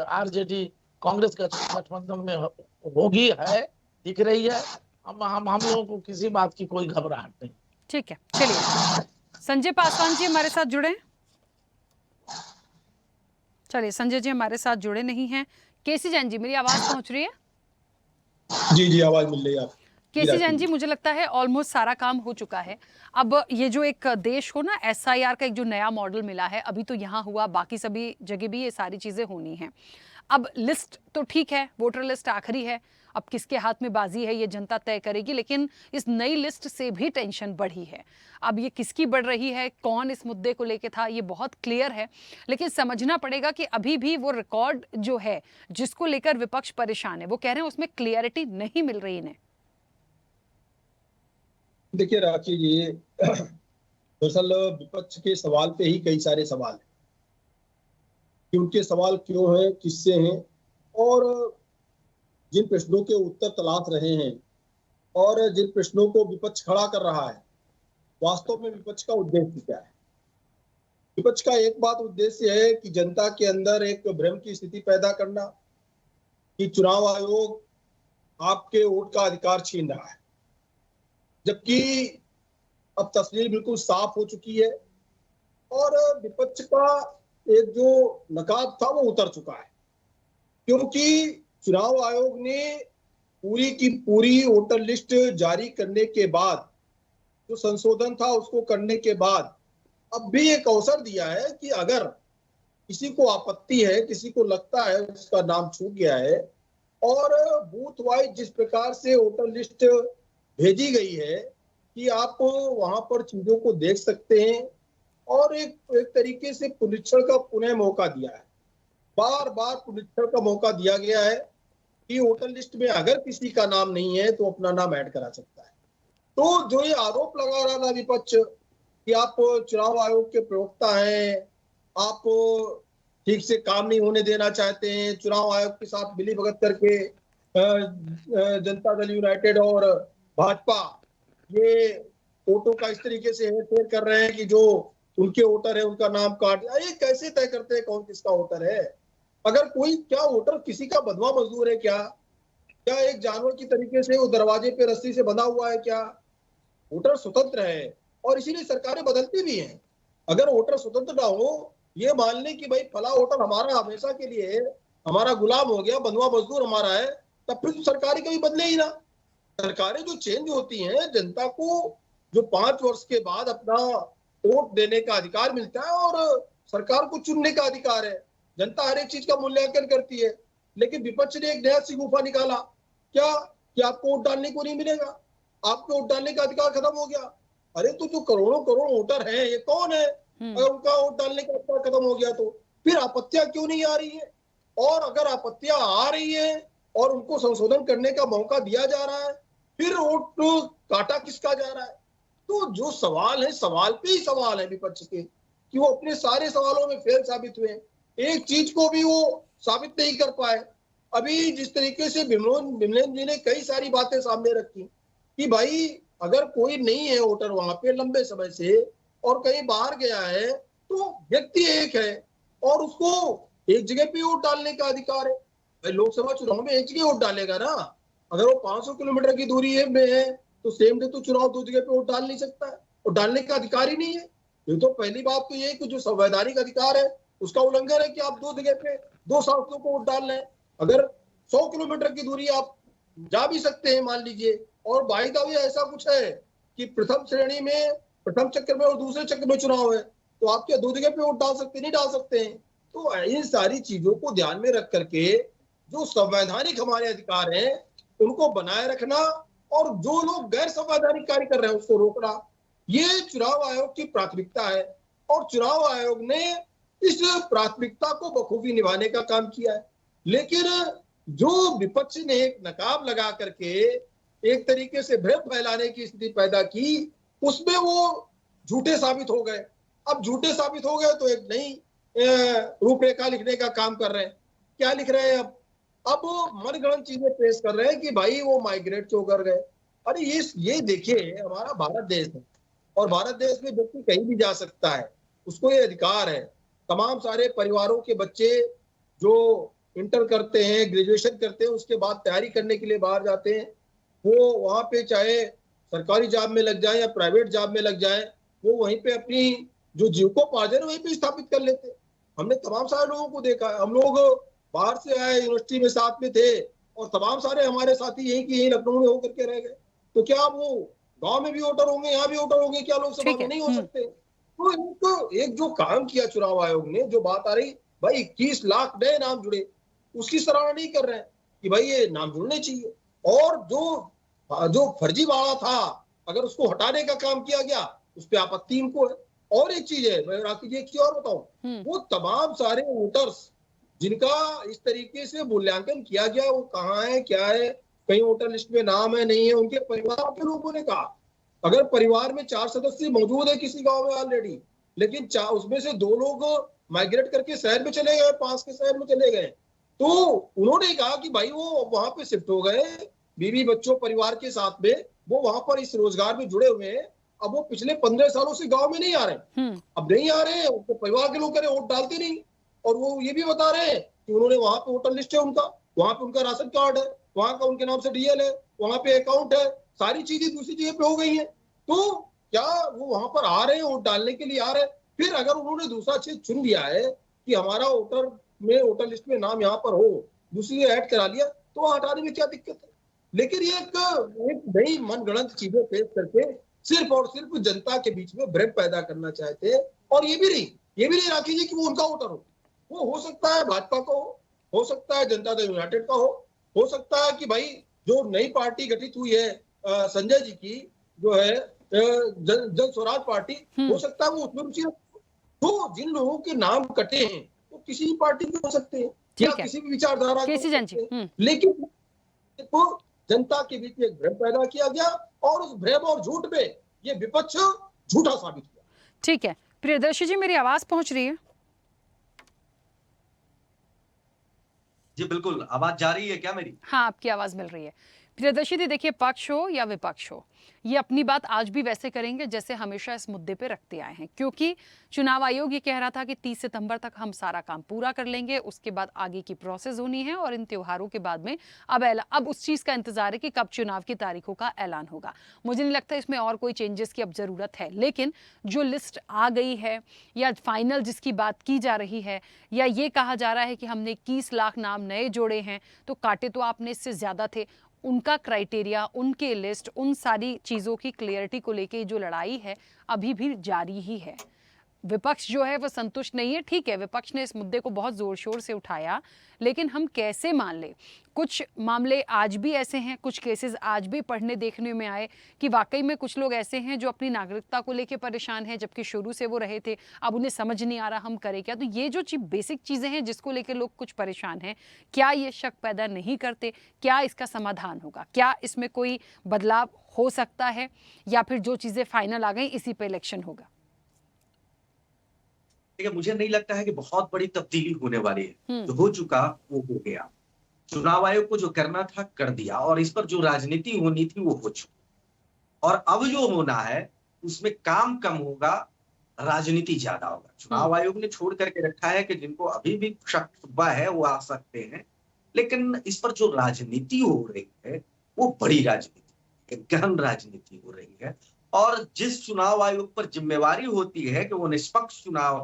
आरजेडी कांग्रेस गठबंधन में होगी, है, दिख रही है। हम लोगों को किसी बात की कोई घबराहट नहीं। ठीक है, चलिए संजय पासवान जी हमारे साथ जुड़े। चलिए संजय जी हमारे साथ जुड़े नहीं हैं। केसी जैन जी, मेरी आवाज पहुंच रही है? जी आवाज मिल रही है आप। केसी जैन जी, मुझे लगता है ऑलमोस्ट सारा काम हो चुका है। अब ये जो एक देश को ना एसआईआर का एक जो नया मॉडल मिला है, अभी तो यहाँ हुआ, बाकी सभी जगह भी ये सारी चीजें होनी हैं। अब लिस्ट तो ठीक है, वोटर लिस्ट आखिरी है, अब किसके हाथ में बाजी है ये जनता तय करेगी। लेकिन इस नई लिस्ट से भी टेंशन बढ़ी है। अब ये किसकी बढ़ रही है, कौन इस मुद्दे को लेके था, ये बहुत क्लियर है। लेकिन समझना पड़ेगा कि अभी भी वो रिकॉर्ड जो है जिसको लेकर विपक्ष परेशान है, वो कह रहे हैं उसमें क्लियरिटी नहीं मिल रही इन्हें। देखिए राखी जी, दरअसल विपक्ष के सवाल पे ही कई सारे सवाल हैं कि उनके सवाल क्यों हैं, किससे हैं, और जिन प्रश्नों के उत्तर तलाश रहे हैं और जिन प्रश्नों को विपक्ष खड़ा कर रहा है, वास्तव में विपक्ष का उद्देश्य क्या है। विपक्ष का एक बात उद्देश्य है कि जनता के अंदर एक भ्रम की स्थिति पैदा करना कि चुनाव आयोग आपके वोट का अधिकार छीन रहा है, जबकि अब तस्वीर बिल्कुल साफ हो चुकी है और विपक्ष का एक जो नकाब था वो उतर चुका है। क्योंकि चुनाव आयोग ने पूरी की पूरी वोटर लिस्ट जारी करने के बाद, जो संशोधन था उसको करने के बाद, अब भी एक अवसर दिया है कि अगर किसी को आपत्ति है, किसी को लगता है उसका नाम छूट गया है, और बूथ वाइज जिस प्रकार से वोटर लिस्ट भेजी गई है कि आप वहां पर चीजों को देख सकते हैं, और एक तरीके से पुनरीक्षण का पुनः मौका दिया है। बार बार पुनरीक्षण का मौका दिया गया है कि वोटर लिस्ट में अगर किसी का नाम नहीं है तो अपना नाम ऐड करा सकता है। तो जो ये आरोप लगा रहा था विपक्ष कि आप चुनाव आयोग के प्रवक्ता हैं, आप ठीक से काम नहीं होने देना चाहते हैं, चुनाव आयोग के साथ मिलीभगत करके जनता दल यूनाइटेड और भाजपा ये वोटों का इस तरीके से हेरफेर कर रहे हैं कि जो उनके वोटर है उनका नाम काट, ये कैसे तय करते हैं कौन किसका वोटर है? अगर कोई, क्या वोटर किसी का बंधुआ मजदूर है क्या एक जानवर की तरीके से वो दरवाजे पे रस्सी से बंधा हुआ है क्या? वोटर स्वतंत्र है और इसीलिए सरकारें बदलती भी हैं। अगर वोटर स्वतंत्र ना हो, ये मान लें कि भाई फला वोटर हमारा हमेशा के लिए हमारा गुलाम हो गया, बंधुआ मजदूर हमारा है, तब फिर तो सरकारें कभी बदले ही ना। सरकारें जो चेंज होती हैं, जनता को जो 5 वर्ष के बाद अपना वोट देने का अधिकार मिलता है और सरकार को चुनने का अधिकार है, जनता हर एक चीज का मूल्यांकन करती है। लेकिन विपक्ष ने एक नया सिगुफा निकाला, क्या कि आपको वोट डालने को नहीं मिलेगा, आपको वोट डालने का अधिकार खत्म हो गया। अरे तो जो करोड़ों करोड़ वोटर हैं ये कौन है? अगर उनका वोट डालने का अधिकार खत्म हो गया तो फिर आपत्तियां क्यों नहीं आ रही है? और अगर आपत्तियां आ रही है और उनको संशोधन करने का मौका दिया जा रहा है, फिर वोट काटा किसका जा रहा है? तो जो सवाल है, सवाल पे ही सवाल है विपक्ष के कि वो अपने सारे सवालों में फेल साबित हुए। एक चीज को भी वो साबित नहीं कर पाए। अभी जिस तरीके से बिमलेन जी ने कई सारी बातें सामने रखी कि भाई अगर कोई नहीं है वोटर वहां पे लंबे समय से और कहीं बाहर गया है तो व्यक्ति एक है और उसको एक जगह पे वोट डालने का अधिकार है। भाई लोकसभा चुनाव में एक जगह वोट डालेगा ना, अगर वो 500 किलोमीटर की दूरी में है तो सेम डे तो चुनाव दो जगह पे वोट डाल नहीं सकता है और डालने का अधिकार ही नहीं है। ये तो पहली बात तो ये है कि जो संवैधानिक अधिकार है उसका उल्लंघन है कि आप दो जगह पे दो सांसदों को वोट डाल रहे हैं। अगर 100 किलोमीटर की दूरी आप जा भी सकते हैं मान लीजिए, और बाई द वे ऐसा कुछ है कि प्रथम श्रेणी में प्रथम चक्र में और दूसरे चक्र में चुनाव है तो आप क्या दो जगह पे वोट डाल सकते नहीं डाल सकते हैं। तो इन सारी चीजों को ध्यान में रख करके जो संवैधानिक हमारे अधिकार हैं उनको बनाए रखना और जो लोग गैर संवैधानिक कार्य कर रहे हैं उसको रोकना, ये चुनाव आयोग की प्राथमिकता है और चुनाव आयोग ने इस प्राथमिकता को बखूबी निभाने का काम किया है। लेकिन जो विपक्ष ने एक नकाब लगा करके एक तरीके से भ्रम फैलाने की स्थिति पैदा की उसमें वो झूठे साबित हो गए। अब झूठे साबित हो गए तो एक नई रूपरेखा लिखने का काम कर रहे हैं। क्या लिख रहे हैं अब वो मनगढ़ंत चीजें पेश कर रहे हैं कि भाई वो माइग्रेट क्यों कर गए। अरे ये देखिए हमारा भारत देश है और भारत देश में व्यक्ति कहीं भी जा सकता है, उसको ये अधिकार है। तमाम सारे परिवारों के बच्चे जो इंटर करते हैं ग्रेजुएशन करते हैं उसके बाद तैयारी करने के लिए बाहर जाते हैं, वो वहां पे चाहे सरकारी जॉब में लग जाए या प्राइवेट जॉब में लग जाए वो वहीं पे अपनी जो जीविकोपार्जन वहीं पे स्थापित कर लेते हैं। हमने तमाम सारे लोगों को देखा है, हम लोग बाहर से आए यूनिवर्सिटी में साथ में थे और तमाम सारे हमारे साथी यही लखनऊ में होकर के रह गए। तो क्या वो गांव में भी वोटर होंगे यहाँ भी वोटर होंगे, क्या लोकसभा में नहीं हो सकते। तो एक जो काम किया चुनाव आयोग ने, जो बात आ रही भाई 21 लाख नए नाम जुड़े, उसकी सराहना नहीं कर रहे हैं कि भाई ये नाम जुड़ने चाहिए। और जो फर्जीवाड़ा था अगर उसको हटाने का काम किया गया उस पर आपत्ति इनको है। और एक चीज है मैं राखी जी एक और बताऊं, वो तमाम सारे वोटर्स जिनका इस तरीके से मूल्यांकन किया गया वो कहाँ है क्या है, कहीं वोटर लिस्ट में नाम है नहीं है, उनके परिवार के लोगों ने कहा अगर परिवार में 4 सदस्य मौजूद है किसी गांव में ऑलरेडी, लेकिन उसमें से 2 लोग माइग्रेट करके शहर में चले गए, पास के शहर में चले गए, तो उन्होंने कहा कि भाई वो वहां पे शिफ्ट हो गए बीवी बच्चों परिवार के साथ में, वो वहां पर इस रोजगार में जुड़े हुए हैं। अब वो पिछले 15 सालों से गांव में नहीं आ रहे, अब नहीं आ रहे हैं, उनको परिवार के लोग कह रहे वोट डालते नहीं। और वो ये भी बता रहे हैं कि उन्होंने वहां पे वोटर लिस्ट है उनका, वहां पे उनका राशन कार्ड है, वहां का उनके नाम से डीएल है, वहां पे अकाउंट है, सारी चीजें दूसरी जगह पे हो गई हैं। तो क्या वो वहां पर आ रहे हैं वोट डालने के लिए आ रहे हैं? फिर अगर उन्होंने दूसरा चीज चुन लिया है कि हमारा वोटर लिस्ट में नाम यहाँ पर हो, दूसरी जगह ऐड करा लिया, तो वहां हटाने में क्या दिक्कत है। लेकिन ये एक नई मनगढ़ंत चीजें पेश करके सिर्फ और सिर्फ जनता के बीच में भ्रम पैदा करना चाहते हैं। और ये भी नहीं राखी जी कि वो उनका वोटर हो सकता है भाजपा का हो सकता है जनता दल यूनाइटेड का हो सकता है कि भाई जो नई पार्टी गठित हुई है संजय जी की जो है जन स्वराज पार्टी, हो सकता है वो उसमें रुचि। तो जिन लोगों के नाम कटे हैं वो किसी भी पार्टी के हो सकते हैं या किसी भी विचारधारा के, लेकिन तो जनता के बीच में एक भ्रम पैदा किया गया और उस भ्रम और झूठ में ये विपक्ष झूठा साबित हुआ। ठीक है प्रियदर्शी जी, मेरी आवाज पहुंच रही है? जी बिल्कुल, आवाज जा रही है क्या मेरी? हाँ, आपकी आवाज मिल रही है। प्रियदर्शी जी देखिए, पक्ष हो या विपक्ष हो, ये अपनी बात आज भी वैसे करेंगे जैसे हमेशा इस मुद्दे पे रखते आए हैं, क्योंकि चुनाव आयोग ये कह रहा था कि 30 सितंबर तक हम सारा काम पूरा कर लेंगे, उसके बाद आगे की प्रोसेस होनी है और इन त्योहारों के बाद में अब उस चीज़ का इंतजार है कि कब चुनाव की तारीखों का ऐलान होगा। मुझे नहीं लगता इसमें और कोई चेंजेस की अब ज़रूरत है, लेकिन जो लिस्ट आ गई है या फाइनल जिसकी बात की जा रही है या ये कहा जा रहा है कि हमने 21 लाख नाम नए जोड़े हैं, तो काटे तो आपने इससे ज़्यादा थे। उनका क्राइटेरिया, उनके लिस्ट, उन सारी चीज़ों की क्लियरिटी को लेके जो लड़ाई है अभी भी जारी ही है। विपक्ष जो है वो संतुष्ट नहीं है। ठीक है, विपक्ष ने इस मुद्दे को बहुत ज़ोर शोर से उठाया, लेकिन हम कैसे मान ले? कुछ मामले आज भी ऐसे हैं, कुछ केसेस आज भी पढ़ने देखने में आए कि वाकई में कुछ लोग ऐसे हैं जो अपनी नागरिकता को लेके परेशान हैं, जबकि शुरू से वो रहे थे, अब उन्हें समझ नहीं आ रहा हम करें क्या। तो ये जो बेसिक चीज़ें हैं जिसको लेकर लोग कुछ परेशान हैं, क्या ये शक पैदा नहीं करते? क्या इसका समाधान होगा? क्या इसमें कोई बदलाव हो सकता है या फिर जो चीज़ें फाइनल आ गई इसी पर इलेक्शन होगा? मुझे नहीं लगता है कि बहुत बड़ी तब्दीली होने वाली है। जो हो चुका वो हो गया। चुनाव आयोग को जो करना था कर दिया और इस पर जो राजनीति होनी थी वो हो चुकी। और अब जो होना है उसमें काम कम होगा, राजनीति ज्यादा होगा। चुनाव आयोग ने छोड़ करके रखा है कि जिनको अभी भी शक शुबा है वो आ सकते हैं, लेकिन इस पर जो राजनीति हो रही है वो बड़ी राजनीति, गहन राजनीति हो रही है। और जिस चुनाव आयोग पर जिम्मेवारी होती है कि वो निष्पक्ष चुनाव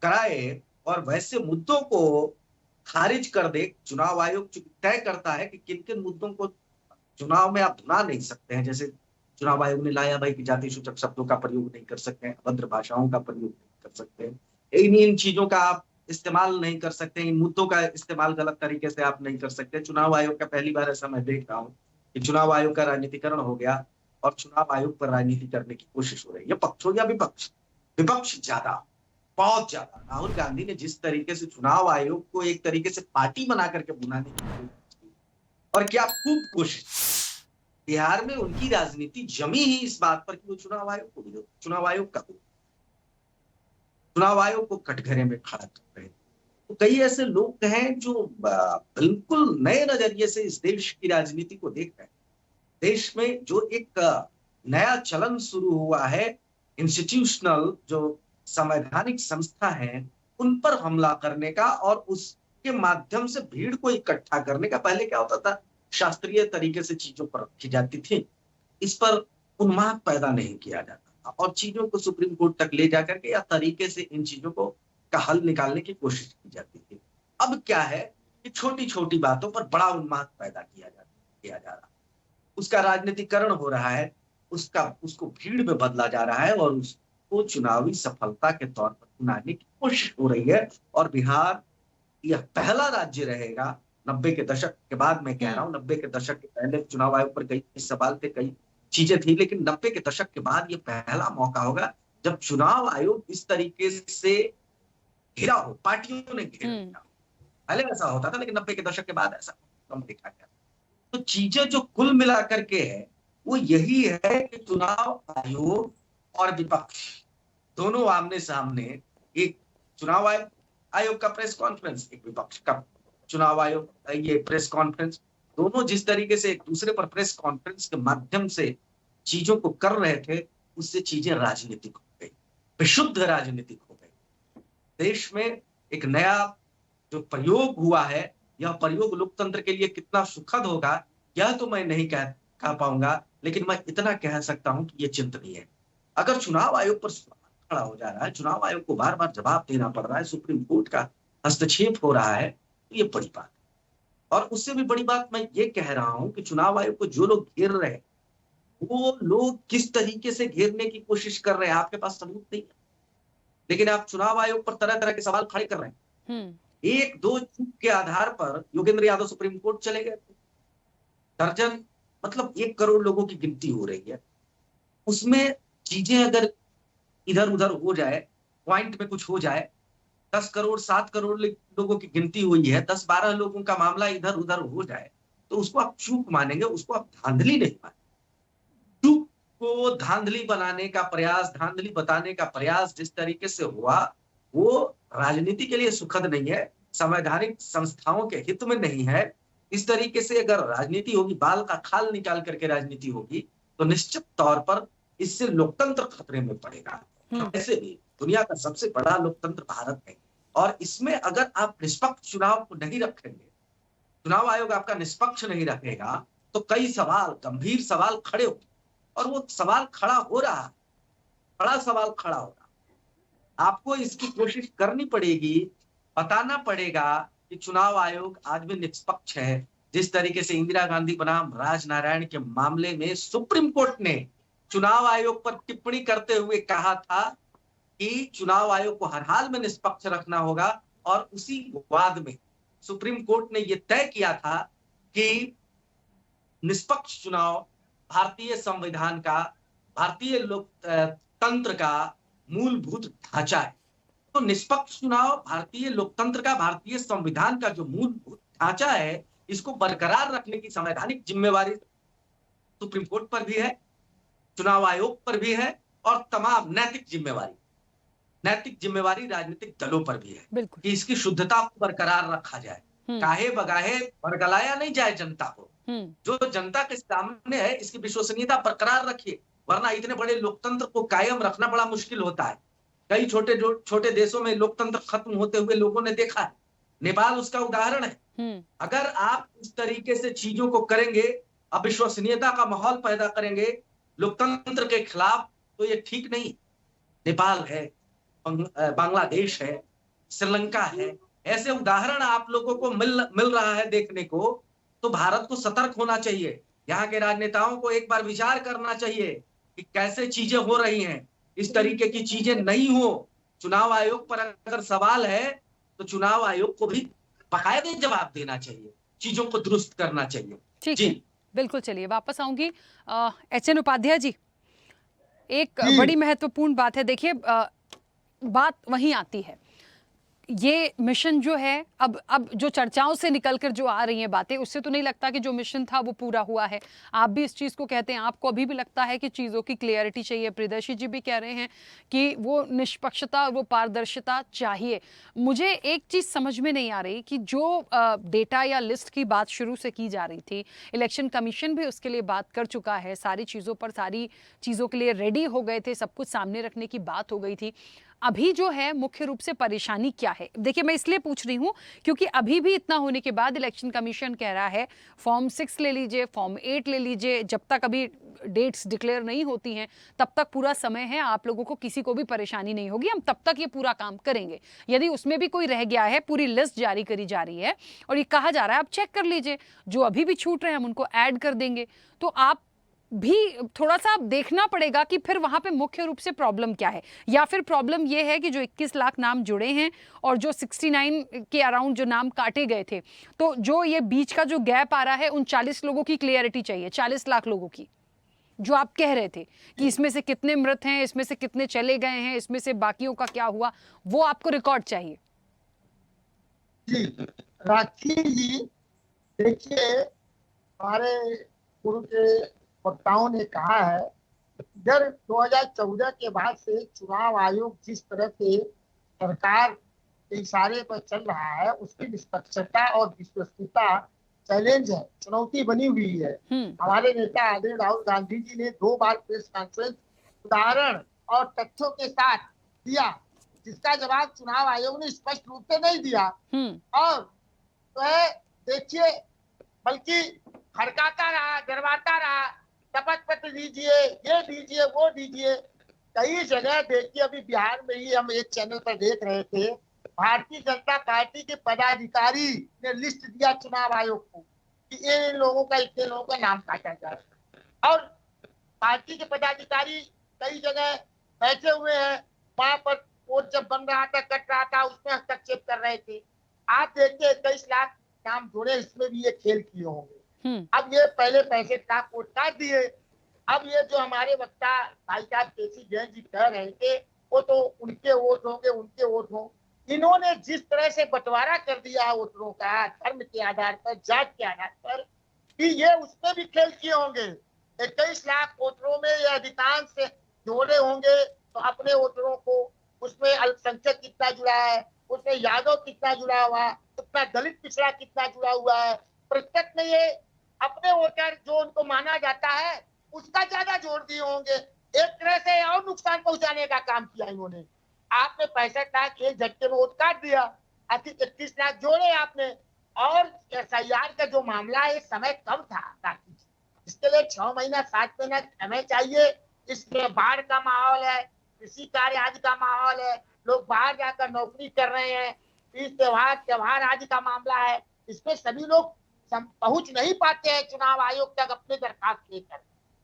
कराए और वैसे मुद्दों को खारिज कर दे, चुनाव आयोग तय करता है कि किन किन मुद्दों को चुनाव में आप ला नहीं सकते हैं। जैसे चुनाव आयोग ने लाया भाई कि जाति सूचक शब्दों का प्रयोग नहीं कर सकते हैं, अभद्र भाषाओं का प्रयोग नहीं कर सकते हैं, इन चीजों का आप इस्तेमाल नहीं कर सकते, इन मुद्दों का इस्तेमाल गलत तरीके से आप नहीं कर सकते। चुनाव आयोग का पहली बार ऐसा मैं देख रहा हूँ कि चुनाव आयोग का राजनीतिकरण हो गया और चुनाव आयोग पर राजनीति करने की कोशिश हो रही है, पक्ष हो या विपक्ष। विपक्ष ज्यादा, बहुत ज्यादा। राहुल गांधी ने जिस तरीके से चुनाव आयोग को एक तरीके से पार्टी बना करके बुलाने की कोशिश की, और क्या खूब कोशिश। बिहार में उनकी राजनीति जमी ही इस बात पर कि वो चुनाव आयोग को विरोध, चुनाव आयोग का चुनाव आयोग को कटघरे में खड़ा कर रहे हैं। तो कई ऐसे लोग हैं जो बिल्कुल नए नजरिए से इस देश की राजनीति को देख रहे हैं। देश में जो एक नया चलन शुरू हुआ है, इंस्टीट्यूशनल जो संवैधानिक संस्था है उन पर हमला करने का और उसके माध्यम से भीड़ को इकट्ठा करने का। पहले क्या होता था, शास्त्रीय तरीके से चीजों पर रखी जाती थी, इस पर उन्माद पैदा नहीं किया जाता था और चीजों को सुप्रीम कोर्ट तक ले जाकर के या तरीके से इन चीजों को का हल निकालने की कोशिश की जाती थी। अब क्या है कि छोटी छोटी बातों पर बड़ा उन्माद पैदा किया जा रहा, उसका राजनीतिकरण हो रहा है, उसको भीड़ में बदला जा रहा है और उसको चुनावी सफलता के तौर पर बनाने की कोशिश हो रही है। और बिहार यह पहला राज्य रहेगा 90 के दशक के बाद, मैं कह रहा हूँ 90 के दशक के पहले चुनाव आयोग पर कई सवाल थे, कई चीजें थी, लेकिन 90 के दशक के बाद ये पहला मौका होगा जब चुनाव आयोग इस तरीके से घिरा हो, पार्टियों ने घेरा। पहले ऐसा होता था लेकिन 90 के दशक के बाद ऐसा कम देखा गया। तो चीजें जो कुल मिला करके है वो यही है कि चुनाव आयोग और विपक्ष दोनों आमने सामने, एक चुनाव आयोग का प्रेस कॉन्फ्रेंस, एक विपक्ष का चुनाव आयोग ये प्रेस कॉन्फ्रेंस, दोनों जिस तरीके से एक दूसरे पर प्रेस कॉन्फ्रेंस के माध्यम से चीजों को कर रहे थे, उससे चीजें राजनीतिक हो गई, विशुद्ध राजनीतिक हो गई। देश में एक नया जो प्रयोग हुआ है, यह प्रयोग लोकतंत्र के लिए कितना सुखद होगा यह तो मैं नहीं कह पाऊंगा, लेकिन मैं इतना कह सकता हूं कि यह चिंतनीय है। अगर चुनाव आयोग पर सवाल खड़ा हो जा रहा है, चुनाव आयोग को बार बार जवाब देना पड़ रहा है, सुप्रीम कोर्ट का हस्तक्षेप हो रहा है, ये बड़ी बात है। और उससे भी बड़ी बात मैं ये कह रहा हूं कि चुनाव आयोग को जो लोग घेर रहे हैं वो लोग किस तरीके से घेरने की कोशिश कर रहे हैं, आपके पास सबूत नहीं है, लेकिन आप चुनाव आयोग पर तरह तरह के सवाल खड़े कर रहे हैं। एक दो चूक के आधार पर योगेंद्र यादव सुप्रीम कोर्ट चले गए थे। दर्जन मतलब 1 करोड़ लोगों की गिनती हो रही है, उसमें चीजें अगर इधर उधर हो जाए, पॉइंट में कुछ हो जाए, 10 करोड़ 7 करोड़ लोगों की गिनती हुई है, 10-12 लोगों का मामला इधर उधर हो जाए तो उसको आप चूक मानेंगे, उसको आप धांधली नहीं मानेंगे। चूक को धांधली बनाने का प्रयास, धांधली बताने का प्रयास जिस तरीके से हुआ वो राजनीति के लिए सुखद नहीं है, संवैधानिक संस्थाओं के हित में नहीं है। इस तरीके से अगर राजनीति होगी, बाल का खाल निकाल करके राजनीति होगी, तो निश्चित तौर पर इससे लोकतंत्र खतरे में पड़ेगा। वैसे भी दुनिया का सबसे बड़ा लोकतंत्र भारत है और इसमें अगर आप निष्पक्ष चुनाव को नहीं रखेंगे, चुनाव आयोग आपका निष्पक्ष नहीं रखेगा, तो कई सवाल, गंभीर सवाल खड़े होंगे और वो सवाल खड़ा हो रहा है, बड़ा सवाल खड़ा हो रहा। आपको इसकी कोशिश करनी पड़ेगी, बताना पड़ेगा कि चुनाव आयोग आज भी निष्पक्ष है। जिस तरीके से इंदिरा गांधी बनाम राजनारायण के मामले में सुप्रीम कोर्ट ने चुनाव आयोग पर टिप्पणी करते हुए कहा था कि चुनाव आयोग को हर हाल में निष्पक्ष रखना होगा, और उसी वाद में सुप्रीम कोर्ट ने यह तय किया था कि निष्पक्ष चुनाव भारतीय संविधान का, भारतीय लोकतंत्र का मूलभूत ढांचा है। तो निष्पक्ष चुनाव भारतीय लोकतंत्र का, भारतीय संविधान का जो मूलभूत ढांचा है, इसको बरकरार रखने की संवैधानिक जिम्मेवारी सुप्रीम कोर्ट पर भी है, चुनाव आयोग पर भी है, और तमाम नैतिक जिम्मेवारी राजनीतिक दलों पर भी है कि इसकी शुद्धता को बरकरार रखा जाए, काहे बगाहे बरगलाया नहीं जाए जनता को। जो जनता के सामने है इसकी विश्वसनीयता बरकरार रखिए, वरना इतने बड़े लोकतंत्र को कायम रखना बड़ा मुश्किल होता है। कई छोटे देशों में लोकतंत्र खत्म होते हुए लोगों ने देखा है। नेपाल उसका उदाहरण है। अगर आप इस तरीके से चीजों को करेंगे, अविश्वसनीयता का माहौल पैदा करेंगे लोकतंत्र के खिलाफ, तो ये ठीक नहीं। नेपाल है, बांग्लादेश है, श्रीलंका है, ऐसे उदाहरण आप लोगों को मिल रहा है देखने को। तो भारत को सतर्क होना चाहिए। यहाँ के राजनेताओं को एक बार विचार करना चाहिए कि कैसे चीजें हो रही हैं। इस तरीके की चीजें नहीं हो। चुनाव आयोग पर अगर सवाल है तो चुनाव आयोग को भी बाकायदे जवाब देना चाहिए, चीजों को दुरुस्त करना चाहिए। ठीक है, बिल्कुल। चलिए वापस आऊंगी। HN उपाध्याय जी, एक बड़ी महत्वपूर्ण बात है। देखिए, बात वहीं आती है, ये मिशन जो है अब जो चर्चाओं से निकलकर जो आ रही हैं बातें, उससे तो नहीं लगता कि जो मिशन था वो पूरा हुआ है। आप भी इस चीज़ को कहते हैं, आपको अभी भी लगता है कि चीज़ों की क्लियरिटी चाहिए। प्रियदर्शी जी भी कह रहे हैं कि वो निष्पक्षता और वो पारदर्शिता चाहिए। मुझे एक चीज़ समझ में नहीं आ रही कि जो डेटा या लिस्ट की बात शुरू से की जा रही थी, इलेक्शन कमीशन भी उसके लिए बात कर चुका है, सारी चीज़ों के लिए रेडी हो गए थे, सब कुछ सामने रखने की बात हो गई थी। अभी जो है मुख्य रूप से परेशानी क्या है? देखिए, मैं इसलिए पूछ रही हूं क्योंकि अभी भी इतना होने के बाद इलेक्शन कमीशन कह रहा है फॉर्म 6 ले लीजिए, फॉर्म 8 ले लीजिए, जब तक अभी डेट्स डिक्लेयर नहीं होती हैं तब तक पूरा समय है, आप लोगों को किसी को भी परेशानी नहीं होगी, हम तब तक ये पूरा काम करेंगे। यदि उसमें भी कोई रह गया है, पूरी लिस्ट जारी करी जा रही है और ये कहा जा रहा है आप चेक कर लीजिए, जो अभी भी छूट रहे हैं हम उनको ऐड कर देंगे। तो आप भी थोड़ा सा देखना पड़ेगा कि फिर वहां पे मुख्य रूप से प्रॉब्लम क्या है, या फिर प्रॉब्लम ये है कि जो 21 लाख नाम जुड़े हैं और जो 69 के अराउंड जो नाम काटे गए थे, तो जो ये बीच का जो गैप आ रहा है, उन 40 लोगों की क्लियरिटी चाहिए, 40 लाख लोगों की, जो आप कह रहे थे कि इसमें से कितने मृत हैं, इसमें से कितने चले गए हैं, इसमें से बाकियों का क्या हुआ, वो आपको रिकॉर्ड चाहिए। जी राखी जी, देखिए, हमारे पूर्व के वक्ताओं ने कहा है, जब 2014 के बाद से चुनाव आयोग जिस तरह से सरकार के इशारे पर चल रहा है, उसकी निष्पक्षता और विश्वसनीयता चैलेंज है, चुनौती बनी हुई है। हमारे नेता आदरणीय राहुल गांधी जी ने 2 बार प्रेस कॉन्फ्रेंस उदाहरण और तथ्यों के साथ दिया, जिसका जवाब चुनाव आयोग ने स्पष्ट रूप से नहीं दिया। और तो देखिए, बल्कि हड़काता रहा, डरवाता रहा, शपथ पत्र दीजिए, ये दीजिए, वो दीजिए। कई जगह देखिए, अभी बिहार में ही हम एक चैनल पर देख रहे थे, भारतीय जनता पार्टी के पदाधिकारी ने लिस्ट दिया चुनाव आयोग को कि इन लोगों का, इतने लोगों का नाम काटा जाए, और पार्टी के पदाधिकारी कई जगह बैठे हुए हैं, वहां पर वोट जब बन रहा था, कट रहा था, उसमें हस्तक्षेप कर रहे थे। आप देखिए 21 लाख नाम जोड़े, इसमें भी ये खेल किए होंगे। अब ये पहले पैसे का कोट काट दिए। अब ये जो हमारे वक्ता भाई साहब केसी जैन जी कह रहे थे, वो तो उनके वोट होंगे, उनके वोट हों। इन्होंने जिस तरह से बंटवारा कर दिया है वोटरों का, धर्म के आधार पर, जात के आधार पर, कि ये उसमें भी खेल किए होंगे। 21 लाख वोटरों में ये अधिकांश से जोड़े होंगे, तो अपने वोटरों को उसमें अल्पसंख्यक कितना जुड़ा है, उसमें यादव कितना जुड़ा हुआ है, उतना दलित पिछड़ा कितना जुड़ा हुआ है, प्रत्यक्ष में ये अपने वोटर जो उनको माना जाता है उसका ज्यादा जोड़ दिए होंगे। एक तरह से और नुकसान पहुंचाने का काम किया इन्होंने। आपने 65 लाख एक झटके में वोट काट दिया, 21 लाख जोड़े आपने। और SIR का जो मामला है, समय कम था, इसके लिए 6 महीना 7 महीना समय चाहिए। इसमें बाढ़ का माहौल है, कृषि कार्य आदि का माहौल है, लोग बाहर जाकर नौकरी कर रहे हैं, तीज त्योहार आदि का मामला है, इसमें सभी लोग पहुंच नहीं पाते हैं चुनाव आयोग तक अपने दरखास्त लेकर।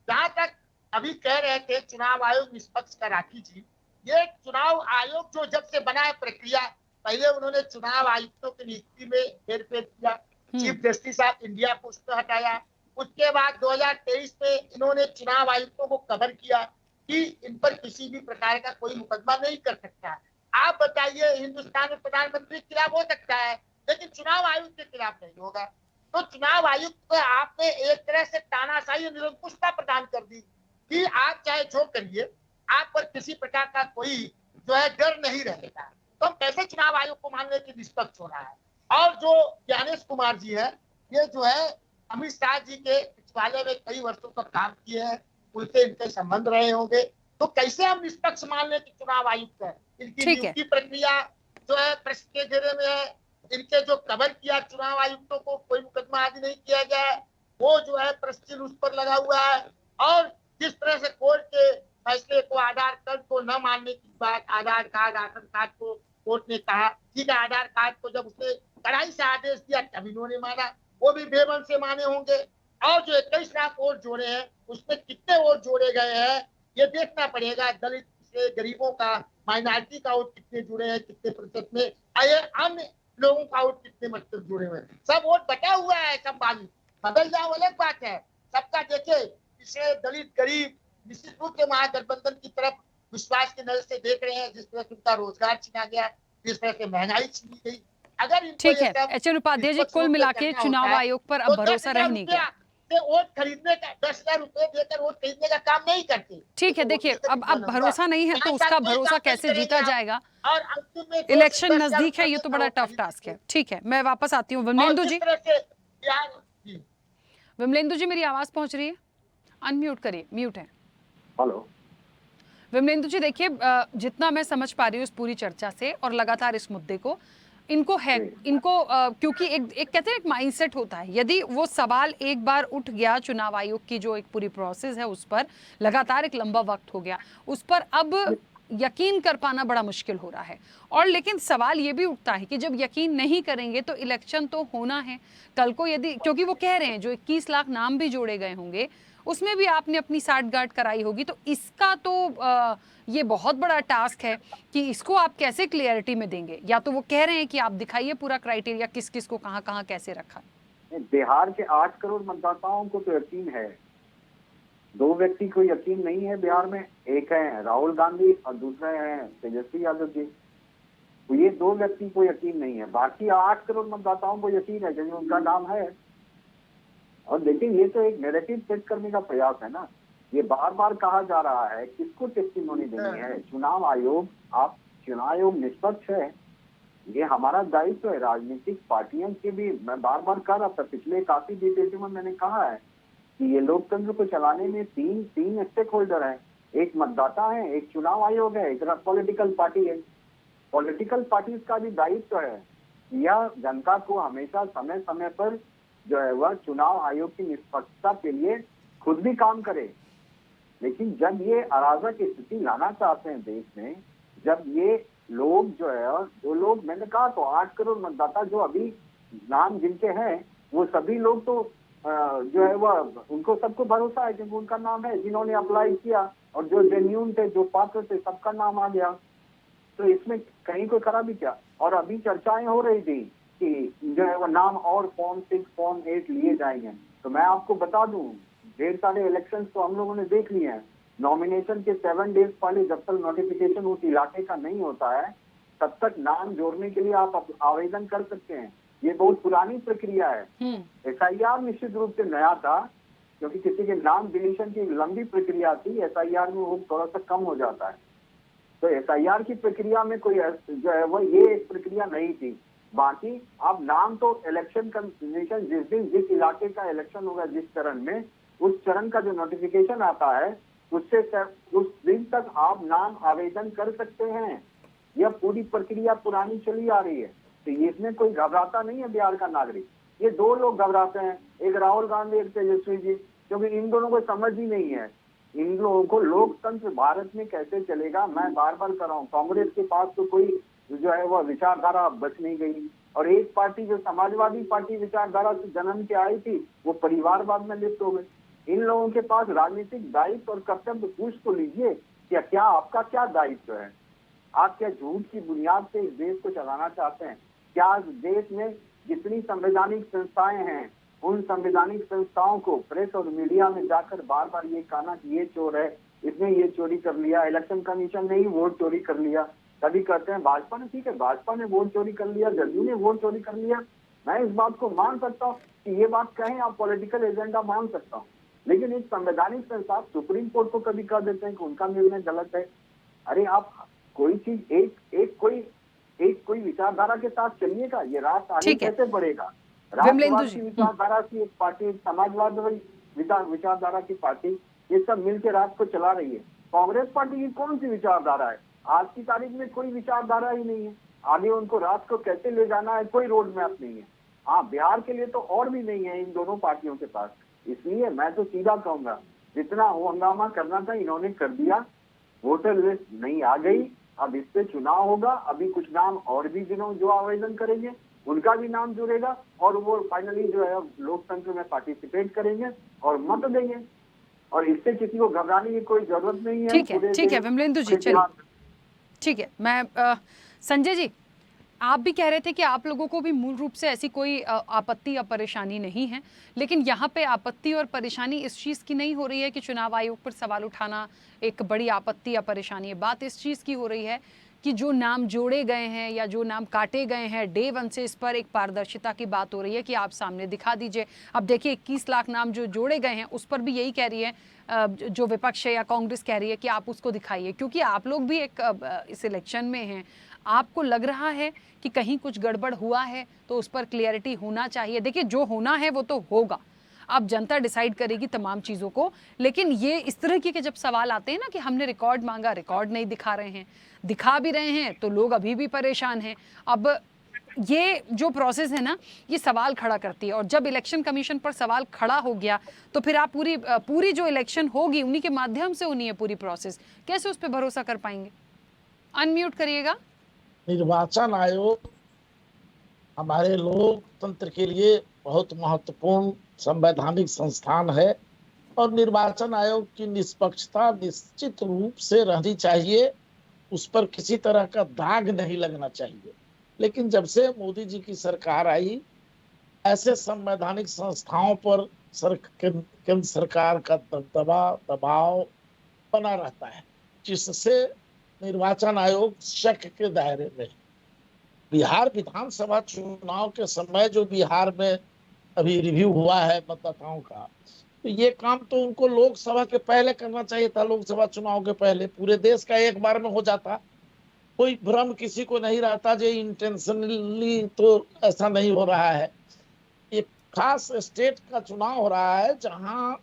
जहां तक अभी कह रहे थे चुनाव आयोग निष्पक्ष का, राखी जी, ये चुनाव आयोग जो जब से बना है प्रक्रिया, पहले उन्होंने चुनाव आयुक्तों की नियुक्ति में हेरफेर किया, चीफ जस्टिस ऑफ इंडिया को उसको हटाया। उसके बाद 2023 में इन्होंने चुनाव आयुक्तों को कवर किया कि इन पर किसी भी प्रकार का कोई मुकदमा नहीं कर सकता। आप बताइए, हिंदुस्तान में प्रधानमंत्री के खिलाफ हो सकता है, लेकिन चुनाव आयोग के खिलाफ नहीं होगा। तो चुनाव आयुक्त को आपने एक तरह से तानाशाही और निरंकुशता प्रदान कर दी कि आप चाहे जो करिए, आप पर किसी प्रकार का कोई जो है डर नहीं रहेगा। तो कैसे चुनाव आयोग को मानने की निष्पक्ष हो रहा है। और जो ज्ञानेश कुमार जी है, ये जो है अमित शाह जी के सचिवालय में कई वर्षों तक काम किए हैं, उनसे इनके संबंध रहे होंगे, तो कैसे हम निष्पक्ष मान लें कि चुनाव आयुक्त है? इनकी ठीक है। नियुक्ति प्रक्रिया जो है प्रश्न के घेरे में है। इनके जो कवर किया चुनाव आयुक्तों को, कोई मुकदमा आदि नहीं किया गया है, वो जो है प्रश्न उस पर लगा हुआ है। और जिस तरह से कोर्ट के फैसले को, आधार कार्ड को न मानने की बात, आधार कार्ड, राशन कार्ड को कोर्ट ने कहा, ठीक है, आधार कार्ड को जब उसने कड़ाई से आदेश दिया तब इन्होंने माना, वो भी बेबल से माने होंगे। और जो 21 लाख वोट जोड़े हैं, उसमें कितने वोट जोड़े गए हैं ये देखना पड़ेगा। दलित से गरीबों का, माइनॉरिटी का वोट कितने जुड़े हैं, कितने प्रतिशत में, अन्य लोगों का वोट कितने प्रतिशत जुड़े हुए हैं। सब वोट बटा हुआ है, सब बाली बदल जाओ अलग बात है। सबका देखे, इसे दलित गरीब निश्चित रूप से महागठबंधन की तरफ विश्वास की नजर से देख रहे हैं। जिस तरह से उनका रोजगार छीना गया, जिस तरह से महंगाई छीनी गई, अगर इनको ठीक ये है सब एच.एन. उपाध्याय जी, कुल मिला के चुनाव आयोग पर अब भरोसा रह नहीं गया। वोट खरीदने का 10,000 रुपए देकर वोट खरीदने का काम नहीं करते। ठीक है, देखिए अब भरोसा नहीं है तो उसका भरोसा कैसे जीता जाएगा? और अंतिम में इलेक्शन नजदीक है, ये तो बड़ा टफ टास्क है। ठीक है, मैं वापस आती हूँ। विमलेंदु जी, विमलेंदु जी मेरी आवाज पहुंच रही है? अनम्यूट करिए, म्यूट है। हेलो विमलेंदु जी, देखिए जितना मैं समझ पा रही हूँ इस पूरी चर्चा से और लगातार इस मुद्दे को, इनको क्योंकि एक कहते हैं एक माइंडसेट होता है। यदि वो सवाल एक बार उठ गया, चुनाव आयोग की जो एक पूरी प्रोसेस है उस पर लगातार एक लंबा वक्त हो गया, उस पर अब यकीन कर पाना बड़ा मुश्किल हो रहा है। और लेकिन सवाल ये भी उठता है कि जब यकीन नहीं करेंगे तो इलेक्शन तो होना है कल को। यदि, क्योंकि वो कह रहे हैं जो 21 लाख नाम भी जोड़े गए होंगे उसमें भी आपने अपनी साठगांठ कराई होगी, तो इसका तो ये बहुत बड़ा टास्क है कि इसको आप कैसे क्लियरिटी में देंगे। या तो वो कह रहे हैं कि आप दिखाइए पूरा क्राइटेरिया, किस किस को कहाँ कहाँ कैसे रखा। बिहार के 8 करोड़ मतदाताओं को तो यकीन है, 2 व्यक्ति को यकीन नहीं है बिहार में। एक है राहुल गांधी और दूसरे हैं तेजस्वी यादव जी। तो ये 2 व्यक्ति को यकीन नहीं है, बाकी 8 करोड़ मतदाताओं को यकीन है क्योंकि उनका नाम है। और लेकिन ये तो एक नैरेटिव सेट करने का प्रयास है ना। ये बार बार कहा जा रहा है किसको टेस्टिमोनी देनी है। चुनाव आयोग, आप चुनाव आयोग निष्पक्ष है, ये हमारा दायित्व है। राजनीतिक पार्टियों के भी, मैं बार बार कह रहा था पिछले काफी डिबेट में, मैंने कहा है कि ये लोकतंत्र को चलाने में तीन स्टेक होल्डर है। एक मतदाता है, एक चुनाव आयोग है, एक पॉलिटिकल पार्टी है। पॉलिटिकल पार्टी का भी दायित्व है यह जनता को हमेशा समय समय पर जो है वह चुनाव आयोग की निष्पक्षता के लिए खुद भी काम करे। लेकिन जब ये अराजक स्थिति लाना चाहते हैं देश में, जब ये लोग जो है, जो लोग, मैंने कहा तो 8 करोड़ मतदाता जो अभी नाम जिनके हैं, वो सभी लोग तो जो है वह, उनको सबको भरोसा है क्योंकि उनका नाम है, जिन्होंने अप्लाई किया और जो जेन्यून थे, जो पात्र थे, सबका नाम आ गया। तो इसमें कहीं कोई खराबी क्या? और अभी चर्चाएं हो रही थी कि जो है वो नाम और फॉर्म 6, फॉर्म 8 लिए जाएंगे। तो मैं आपको बता दूं, ढेर सारे इलेक्शंस तो हम लोगों ने देख लिए हैं। नॉमिनेशन के 7 डेज पहले जब तक नोटिफिकेशन उस इलाके का नहीं होता है तब तक नाम जोड़ने के लिए आप आवेदन कर सकते हैं। ये बहुत पुरानी प्रक्रिया है। SIR निश्चित रूप से नया था क्योंकि किसी के नाम डिलीशन की लंबी प्रक्रिया थी। SIR में वो थोड़ा सा कम हो जाता है। तो SIR की प्रक्रिया में कोई जो है वो ये एक प्रक्रिया नहीं थी। बाकी अब नाम तो इलेक्शन कमीशन जिस दिन जिस इलाके का इलेक्शन होगा, जिस चरण में, उस चरण का जो नोटिफिकेशन आता है उससे उस दिन तक आप नाम आवेदन कर सकते हैं। यह पूरी प्रक्रिया पुरानी चली आ रही है। तो इसमें कोई घबराता नहीं है बिहार का नागरिक। ये 2 लोग घबराते हैं, एक राहुल गांधी, एक तेजस्वी जी, क्योंकि इन दोनों को समझ ही नहीं है। इन लोगों को लोकतंत्र भारत में कैसे चलेगा, मैं बार बार कर रहा हूँ। कांग्रेस के पास तो कोई जो है वह विचारधारा बच नहीं गई। और एक पार्टी जो समाजवादी पार्टी विचारधारा से जन्म के आई थी, वो परिवारवाद में लिप्त हो गई। इन लोगों के पास राजनीतिक दायित्व और कर्तव्य पूछ तो लीजिए, क्या आपका क्या दायित्व है? आप क्या झूठ की बुनियाद से इस देश को चलाना चाहते हैं? क्या देश में जितनी संवैधानिक संस्थाएं हैं, उन संवैधानिक संस्थाओं को प्रेस और मीडिया में जाकर बार बार ये कहना कि ये चोर है, इसने ये चोरी कर लिया, इलेक्शन कमीशन ने ही वोट चोरी कर लिया। कभी कहते हैं भाजपा ने, ठीक है भाजपा ने वोट चोरी कर लिया, जदयू ने वोट चोरी कर लिया। मैं इस बात को मान सकता हूँ कि ये बात कहें, आप पॉलिटिकल एजेंडा मान सकता हूँ। लेकिन एक संवैधानिक संस्था सुप्रीम कोर्ट को कभी कह देते हैं कि उनका निर्णय गलत है। अरे आप कोई चीज एक कोई विचारधारा के साथ चलिएगा, ये राष्ट्र आगे कैसे बढ़ेगा? राष्ट्रवाद की विचारधारा की एक पार्टी, समाजवाद विचारधारा की पार्टी, ये सब मिलकर रात को चला रही है। कांग्रेस पार्टी की कौन सी विचारधारा है? आज की तारीख में कोई विचारधारा ही नहीं है। आगे उनको रात को कैसे ले जाना है कोई रोड मैप नहीं है। हाँ, बिहार के लिए तो और भी नहीं है इन दोनों पार्टियों के पास। इसलिए मैं तो सीधा कहूंगा, जितना हंगामा करना था इन्होंने कर दिया। वोटर लिस्ट नहीं आ गई, अब इस पे चुनाव होगा। अभी कुछ नाम और भी जो आवेदन करेंगे उनका भी नाम जुड़ेगा और वो फाइनली जो है लोकतंत्र में पार्टिसिपेट करेंगे और मत देंगे। और इससे किसी को घबराने की कोई जरूरत नहीं है। ठीक है विमलेंदु जी, चलिए ठीक है। मैं संजय जी, आप भी कह रहे थे कि आप लोगों को भी मूल रूप से ऐसी कोई आपत्ति या परेशानी नहीं है, लेकिन यहाँ पे आपत्ति और परेशानी इस चीज़ की नहीं हो रही है कि चुनाव आयोग पर सवाल उठाना एक बड़ी आपत्ति या परेशानी है। बात इस चीज़ की हो रही है कि जो नाम जोड़े गए हैं या जो नाम काटे गए हैं डे 1 से, इस पर एक पारदर्शिता की बात हो रही है कि आप सामने दिखा दीजिए। अब देखिए 21 लाख नाम जो जोड़े गए हैं उस पर भी यही कह रही है जो विपक्ष है या कांग्रेस कह रही है कि आप उसको दिखाइए, क्योंकि आप लोग भी एक इस इलेक्शन में हैं। आपको लग रहा है कि कहीं कुछ गड़बड़ हुआ है तो उस पर क्लियरिटी होना चाहिए। देखिए जो होना है वो तो होगा, अब जनता डिसाइड करेगी तमाम चीज़ों को। लेकिन ये इस तरह के जब सवाल आते हैं ना कि हमने रिकॉर्ड मांगा, रिकॉर्ड नहीं दिखा रहे हैं, दिखा भी रहे हैं तो लोग अभी भी परेशान हैं। अब ये जो प्रोसेस है ना, ये सवाल खड़ा करती है, और जब इलेक्शन कमीशन पर सवाल खड़ा हो गया तो फिर आप पूरी जो इलेक्शन होगी उन्हीं के माध्यम से होनी है पूरी प्रोसेस, कैसे उस पर भरोसा कर पाएंगे? अनम्यूट करिएगा। निर्वाचन आयोग हमारे लोकतंत्र के लिए बहुत महत्वपूर्ण संवैधानिक संस्थान है और निर्वाचन आयोग की निष्पक्षता निश्चित रूप से रहनी चाहिए, उस पर किसी तरह का दाग नहीं लगना चाहिए। लेकिन जब से मोदी जी की सरकार आई, ऐसे संवैधानिक संस्थाओं पर केंद्र सरकार का दबाव बना रहता है, जिससे निर्वाचन आयोग शक के दायरे में। बिहार विधानसभा चुनाव के समय जो बिहार में अभी रिव्यू हुआ है मतदाताओं का, तो ये काम तो उनको लोकसभा के पहले करना चाहिए था। लोकसभा चुनाव के पहले पूरे देश का एक बार में हो जाता, कोई भ्रम किसी को नहीं रहता जो इंटेंशनली तो ऐसा नहीं हो रहा है। एक खास स्टेट का चुनाव हो रहा है जहां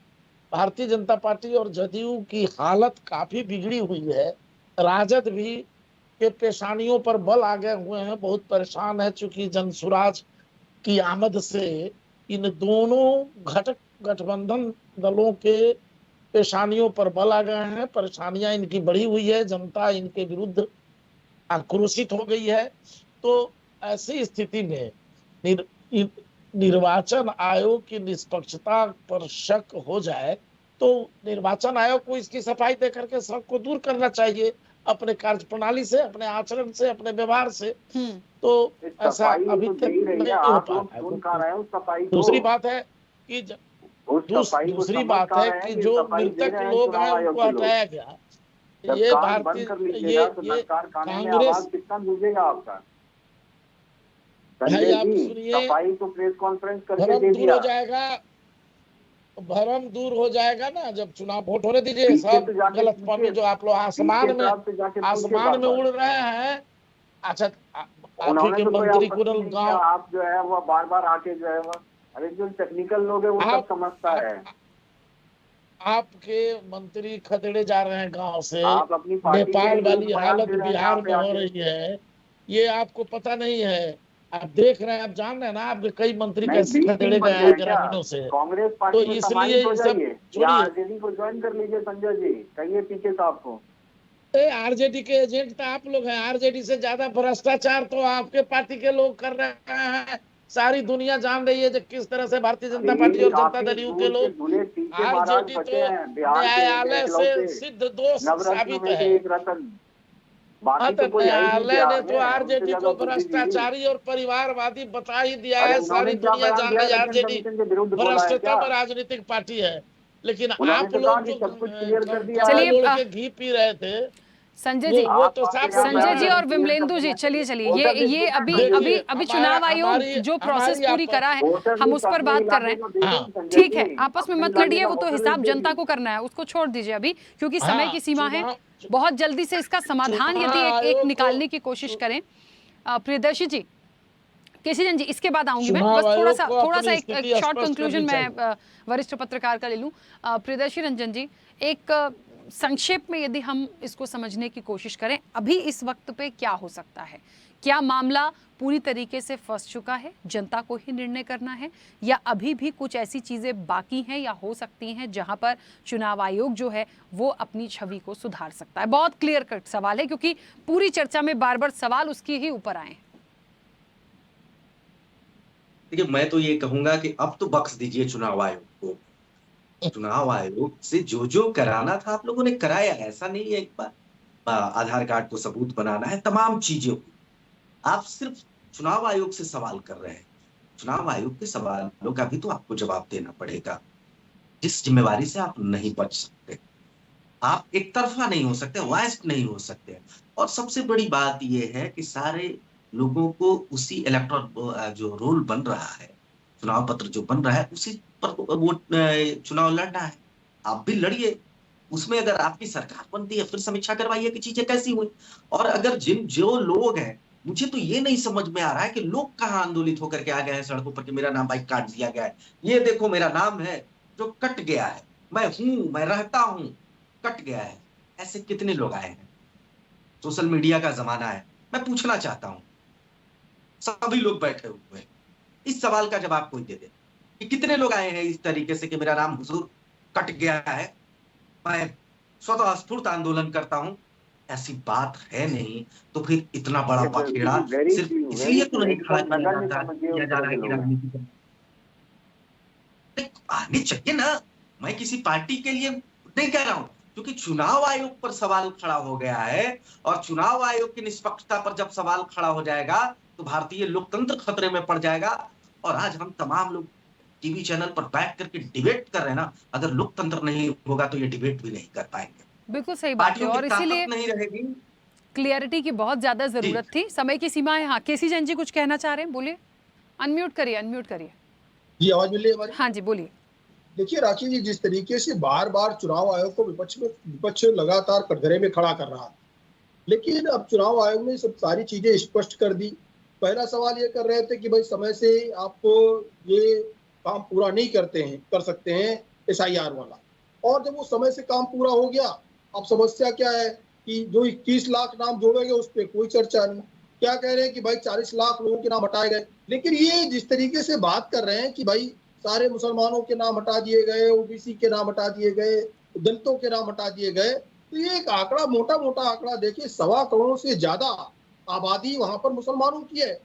भारतीय जनता पार्टी और जदयू की हालत काफी बिगड़ी हुई है। राजद भी के पेशानियों पर बल आ गए हुए हैं, बहुत परेशान है, चूंकि जनसुराज की आमद से इन दोनों गठबंधन दलों के पेशानियों पर बल आ गए हैं। परेशानियां इनकी बढ़ी हुई है, जनता इनके विरुद्ध आक्रोशित हो गई है। तो ऐसी स्थिति में निर्वाचन आयोग की निष्पक्षता पर शक हो जाए तो निर्वाचन आयोग को इसकी सफाई दे करके शक को दूर करना चाहिए अपने कार्यप्रणाली से, अपने आचरण से, अपने व्यवहार से। तो ऐसा अभी तक नहीं हो पा रहा है। दूसरी बात है कि दूसरी बात है कि जो मृतक लोग हैं उनको हटाया गया। ये भारतीय ये कांग्रेस कितना बुझेगा आपका? भाई आप सुनिए, सफाई तो प्रेस कॉन्फ्रेंस करके भ्रम दे दूर दिया। हो जाएगा, भ्रम दूर हो जाएगा ना जब चुनाव वोट होने दीजिए। सब गलत फहमी जो आप लोग आसमान में उड़ रहे हैं। अच्छा, आप के मंत्री कुरल गांव, आप जो है वो बार बार आके जो है वो, अरे जो टेक्निकल लोग है वो सब समझता है। आपके मंत्री खदेड़े जा रहे हैं गांव से। आप अपनी पार्टी नेपाल वाली हालत बिहार में हो रही है, ये आपको पता नहीं है। आप देख रहे हैं, आप जान रहे हैं ना, आपके कई मंत्री कैसे खदेड़े गए हैं ग्रामीणों से। कांग्रेस तो पार्टी में इसलिए ये सब छोड़िए, आरजेडी को ज्वाइन कर लीजिए। संजय जी कहिए पीके साहब को, आरजेडी के एजेंट तो आप लोग हैं। आरजेडी से ज्यादा भ्रष्टाचार तो आपके पार्टी के लोग कर रहे हैं। सारी दुनिया जान रही है कि किस तरह से भारतीय जनता पार्टी और जनता दल यू के लोग, आरजेडी तो न्यायालय से सिद्ध दोष साबित है। न्यायालय ने तो आरजेडी को भ्रष्टाचारी और परिवारवादी बता ही दिया है। सारी दुनिया जान रही है आरजेडी भ्रष्टतम राजनीतिक पार्टी है। लेकिन आप लोग जो घी पी रहे थे संजय जी, वो तो संजय जी और विमलेंदु जी, चलिए ये अभी चुनाव आयोग जो प्रोसेस पूरी करा है हम उस पर बात कर रहे हैं। ठीक है, आपस में मत लड़िए, वो तो हिसाब जनता को करना है, उसको छोड़ दीजिए अभी, क्योंकि समय की सीमा है। बहुत जल्दी से इसका समाधान यदि एक निकालने की कोशिश करें। प्रियदर्शी जी, केसी जैन जी, इसके बाद आऊंगी मैं, चुनाव बस थोड़ा सा आयोग को अपनी एक स्थिति शॉर्ट स्पष्ट कंक्लूजन करनी मैं वरिष्ठ पत्रकार का ले लूं। प्रियदर्शी रंजन जी, एक संक्षेप में यदि हम इसको समझने की कोशिश करें, अभी इस वक्त पे क्या हो सकता है? क्या मामला पूरी तरीके से फंस चुका है, जनता को ही निर्णय करना है, या अभी भी कुछ ऐसी चीजें बाकी हैं या हो सकती हैं जहां पर चुनाव आयोग जो है वो अपनी छवि को सुधार सकता है? बहुत क्लियर कट सवाल है, क्योंकि पूरी चर्चा में बार बार सवाल उसके ही ऊपर आए हैं। देखिए, मैं तो ये कहूंगा कि अब तो बख्श दीजिए चुनाव आयोग को। चुनाव आयोग से जो कराना था आप लोगों ने कराया। ऐसा नहीं है एक बार आधार कार्ड को सबूत बनाना है, तमाम चीजों को आप सिर्फ चुनाव आयोग से सवाल कर रहे हैं। चुनाव आयोग के सवालों का भी तो आपको जवाब देना पड़ेगा। जिस जिम्मेवारी से आप नहीं बच सकते, आप एक तरफा नहीं हो सकते, वाइस्ट नहीं हो सकते। और सबसे बड़ी बात यह है कि सारे लोगों को उसी इलेक्टोरल जो रोल बन रहा है, चुनाव पत्र जो बन रहा है, उसी पर वो चुनाव लड़ना है। आप भी लड़िए, उसमें अगर आपकी सरकार बनती है फिर समीक्षा करवाइए कि चीजें कैसी हुई। और अगर जो लोग हैं, मुझे तो ये नहीं समझ में आ रहा है कि लोग कहाँ आंदोलित होकर के आ गए हैं सड़कों पर कि मेरा नाम भाई काट दिया गया है, ये देखो मेरा नाम है जो कट गया है, मैं रहता हूं, कट गया है। ऐसे कितने लोग आए हैं? सोशल मीडिया का जमाना है, मैं पूछना चाहता हूं, सभी लोग बैठे हुए हैं, इस सवाल का जवाब कोई दे दे कि कितने लोग आए हैं इस तरीके से कि मेरा नाम हुजूर कट गया है, मैं स्वतः स्फूर्त आंदोलन करता हूं। ऐसी बात है नहीं, तो फिर इतना बड़ा पखेड़ा सिर्फ इसलिए तो नहीं खड़ा किया जा रहा है कि राजनीति आने चाहिए ना। मैं किसी पार्टी के लिए नहीं कह रहा हूं, क्योंकि चुनाव आयोग पर सवाल खड़ा हो गया है, और चुनाव आयोग की निष्पक्षता पर जब सवाल खड़ा हो जाएगा तो भारतीय लोकतंत्र खतरे में पड़ जाएगा। और आज हम तमाम लोग टीवी चैनल पर बैठ करके डिबेट कर रहे हैं ना, अगर लोकतंत्र नहीं होगा तो ये डिबेट भी नहीं कर पाएंगे। बिल्कुल सही बात है, और इसीलिए नहीं रहेगी। क्लियरिटी की बहुत ज्यादा जरूरत थी। समय की सीमा है। हाँ, केसी जैन जी कुछ कहना चाह रहे हैं, बोलिए। अनम्यूट करिए जी, आवाज मिल रही है हमारी? हाँ जी, बोलिए। देखिए राखी जी, जिस तरीके से बार बार चुनाव आयोग को विपक्ष लगातार कटघरे में खड़ा कर रहा है, लेकिन अब चुनाव आयोग ने सब सारी चीजें स्पष्ट कर दी। पहला सवाल ये कर रहे थे कि भाई समय से आप ये काम पूरा नहीं कर सकते हैं SIR वाला, और जब वो समय से काम पूरा हो गया, अब समस्या क्या है कि जो 21 लाख नाम जोड़े गए उस पर कोई चर्चा नहीं। क्या कह रहे हैं कि भाई 40 लाख लोगों के नाम हटाए गए, लेकिन ये जिस तरीके से बात कर रहे हैं कि भाई सारे मुसलमानों के नाम हटा दिए गए, OBC के नाम हटा दिए गए, दलितों के नाम हटा दिए गए, तो ये एक आंकड़ा, मोटा मोटा आंकड़ा देखिए, 1.25 करोड़ से ज्यादा आबादी वहां पर मुसलमानों की है।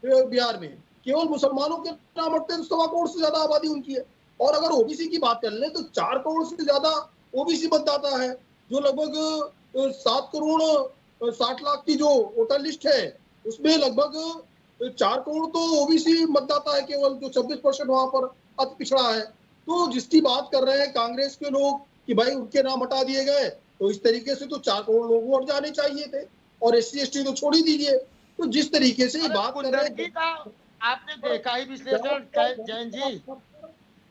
बिहार में केवल मुसलमानों के नाम हटते हैं तो 1.25 करोड़ से ज्यादा आबादी उनकी है। और अगर OBC की बात कर लें तो 4 करोड़ से ज्यादा OBC मतदाता है, जो लगभग 7 करोड़ 60 लाख की जो वोटर लिस्ट है उसमें लगभग 4 करोड़ तो OBC मतदाता है केवल, जो 26% वहां पर अति पिछड़ा है। तो जिसकी बात कर रहे हैं कांग्रेस के लोग कि भाई उनके नाम हटा दिए गए, तो इस तरीके से तो 4 करोड़ लोग वोट जाने चाहिए थे, और SC ST तो छोड़ ही दीजिए। तो जिस तरीके से बात कर रहे हैं, आपने देखा ही विश्लेषण जैन जी,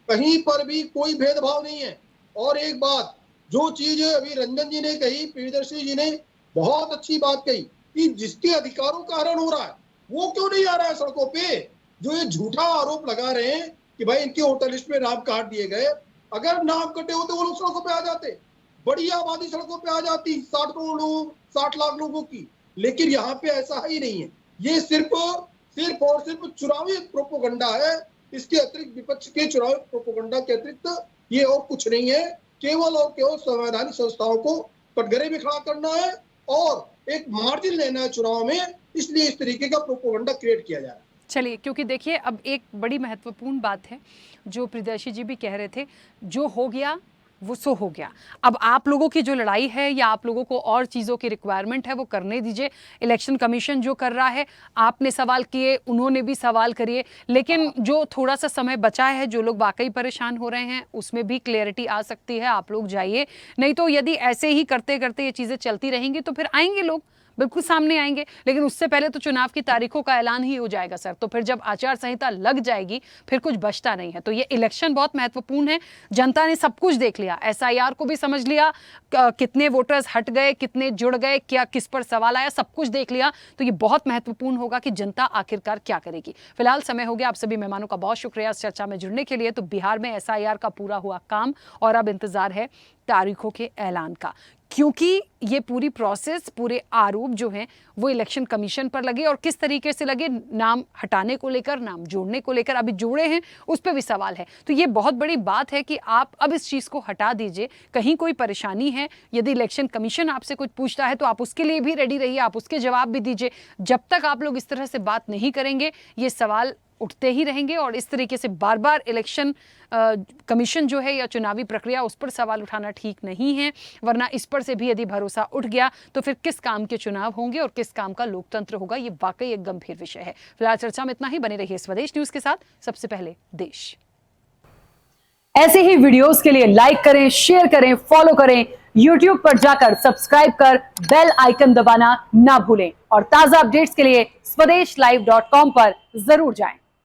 कहीं पर भी कोई भेदभाव नहीं है। और एक बात, जो चीज अभी रंजन जी ने कही, प्रियदर्शी जी ने बहुत अच्छी बात कही कि जिसके अधिकारों का हरण हो रहा है वो क्यों नहीं आ रहा है सड़कों पे। जो ये झूठा आरोप लगा रहे हैं कि भाई इनके वोटर लिस्ट में नाम काट दिए गए, अगर नाम कटे होते वो लोग सड़कों पे आ जाते, बड़ी आबादी सड़कों पे आ जाती, 60 करोड़ लोग, 60 लाख लोगों की। लेकिन यहाँ पे ऐसा ही नहीं है। ये सिर्फ और सिर्फ चुनावी प्रोपोगंडा है। इसके अतिरिक्त विपक्ष के चुनावी प्रोपोगंडा के अतिरिक्त ये और कुछ नहीं है। केवल और केवल संवैधानिक संस्थाओं को कटघरे में खड़ा करना है और एक मार्जिन लेना है चुनाव में, इसलिए इस तरीके का प्रोपोगंडा क्रिएट किया जा रहा है। चलिए, क्योंकि देखिए अब एक बड़ी महत्वपूर्ण बात है जो प्रियदर्शी जी भी कह रहे थे, जो हो गया वो सो हो गया। अब आप लोगों की जो लड़ाई है या आप लोगों को और चीज़ों की रिक्वायरमेंट है वो करने दीजिए। इलेक्शन कमीशन जो कर रहा है, आपने सवाल किए, उन्होंने भी सवाल करिए, लेकिन जो थोड़ा सा समय बचा है, जो लोग वाकई परेशान हो रहे हैं उसमें भी क्लियरिटी आ सकती है। आप लोग जाइए, नहीं तो यदि ऐसे ही करते करते ये चीज़ें चलती रहेंगी तो फिर आएंगे लोग बिल्कुल सामने आएंगे, लेकिन उससे पहले तो चुनाव की तारीखों का ऐलान ही हो जाएगा सर। तो फिर जब आचार संहिता लग जाएगी फिर कुछ बचता नहीं है। तो ये इलेक्शन बहुत महत्वपूर्ण है। जनता ने सब कुछ देख लिया, एसआईआर को भी समझ लिया, कितने वोटर्स हट गए, कितने जुड़ गए, क्या किस पर सवाल आया, सब कुछ देख लिया। तो ये बहुत महत्वपूर्ण होगा कि जनता आखिरकार क्या करेगी। फिलहाल समय हो गया। आप सभी मेहमानों का बहुत शुक्रिया इस चर्चा में जुड़ने के लिए। तो बिहार में एसआईआर का पूरा हुआ काम और अब इंतजार है तारीखों के ऐलान का, क्योंकि ये पूरी प्रोसेस, पूरे आरोप जो हैं वो इलेक्शन कमीशन पर लगे और किस तरीके से लगे, नाम हटाने को लेकर, नाम जोड़ने को लेकर, अभी जोड़े हैं उस पर भी सवाल है। तो ये बहुत बड़ी बात है कि आप अब इस चीज़ को हटा दीजिए। कहीं कोई परेशानी है, यदि इलेक्शन कमीशन आपसे कुछ पूछता है तो आप उसके लिए भी रेडी रहिए, आप उसके जवाब भी दीजिए। जब तक आप लोग इस तरह से बात नहीं करेंगे ये सवाल उठते ही रहेंगे और इस तरीके से बार बार इलेक्शन कमीशन जो है या चुनावी प्रक्रिया उस पर सवाल उठाना ठीक नहीं है। वरना इस पर से भी यदि भरोसा उठ गया तो फिर किस काम के चुनाव होंगे और किस काम का लोकतंत्र होगा, ये वाकई एक गंभीर विषय है। फिलहाल चर्चा में इतना ही। बने रहिए स्वदेश न्यूज के साथ। सबसे पहले देश। ऐसे ही वीडियोस के लिए लाइक करें, शेयर करें, फॉलो करें। YouTube पर जाकर सब्सक्राइब कर बेल आइकन दबाना ना भूलें और ताजा अपडेट्स के लिए swedeshlive.com पर जरूर जाएं।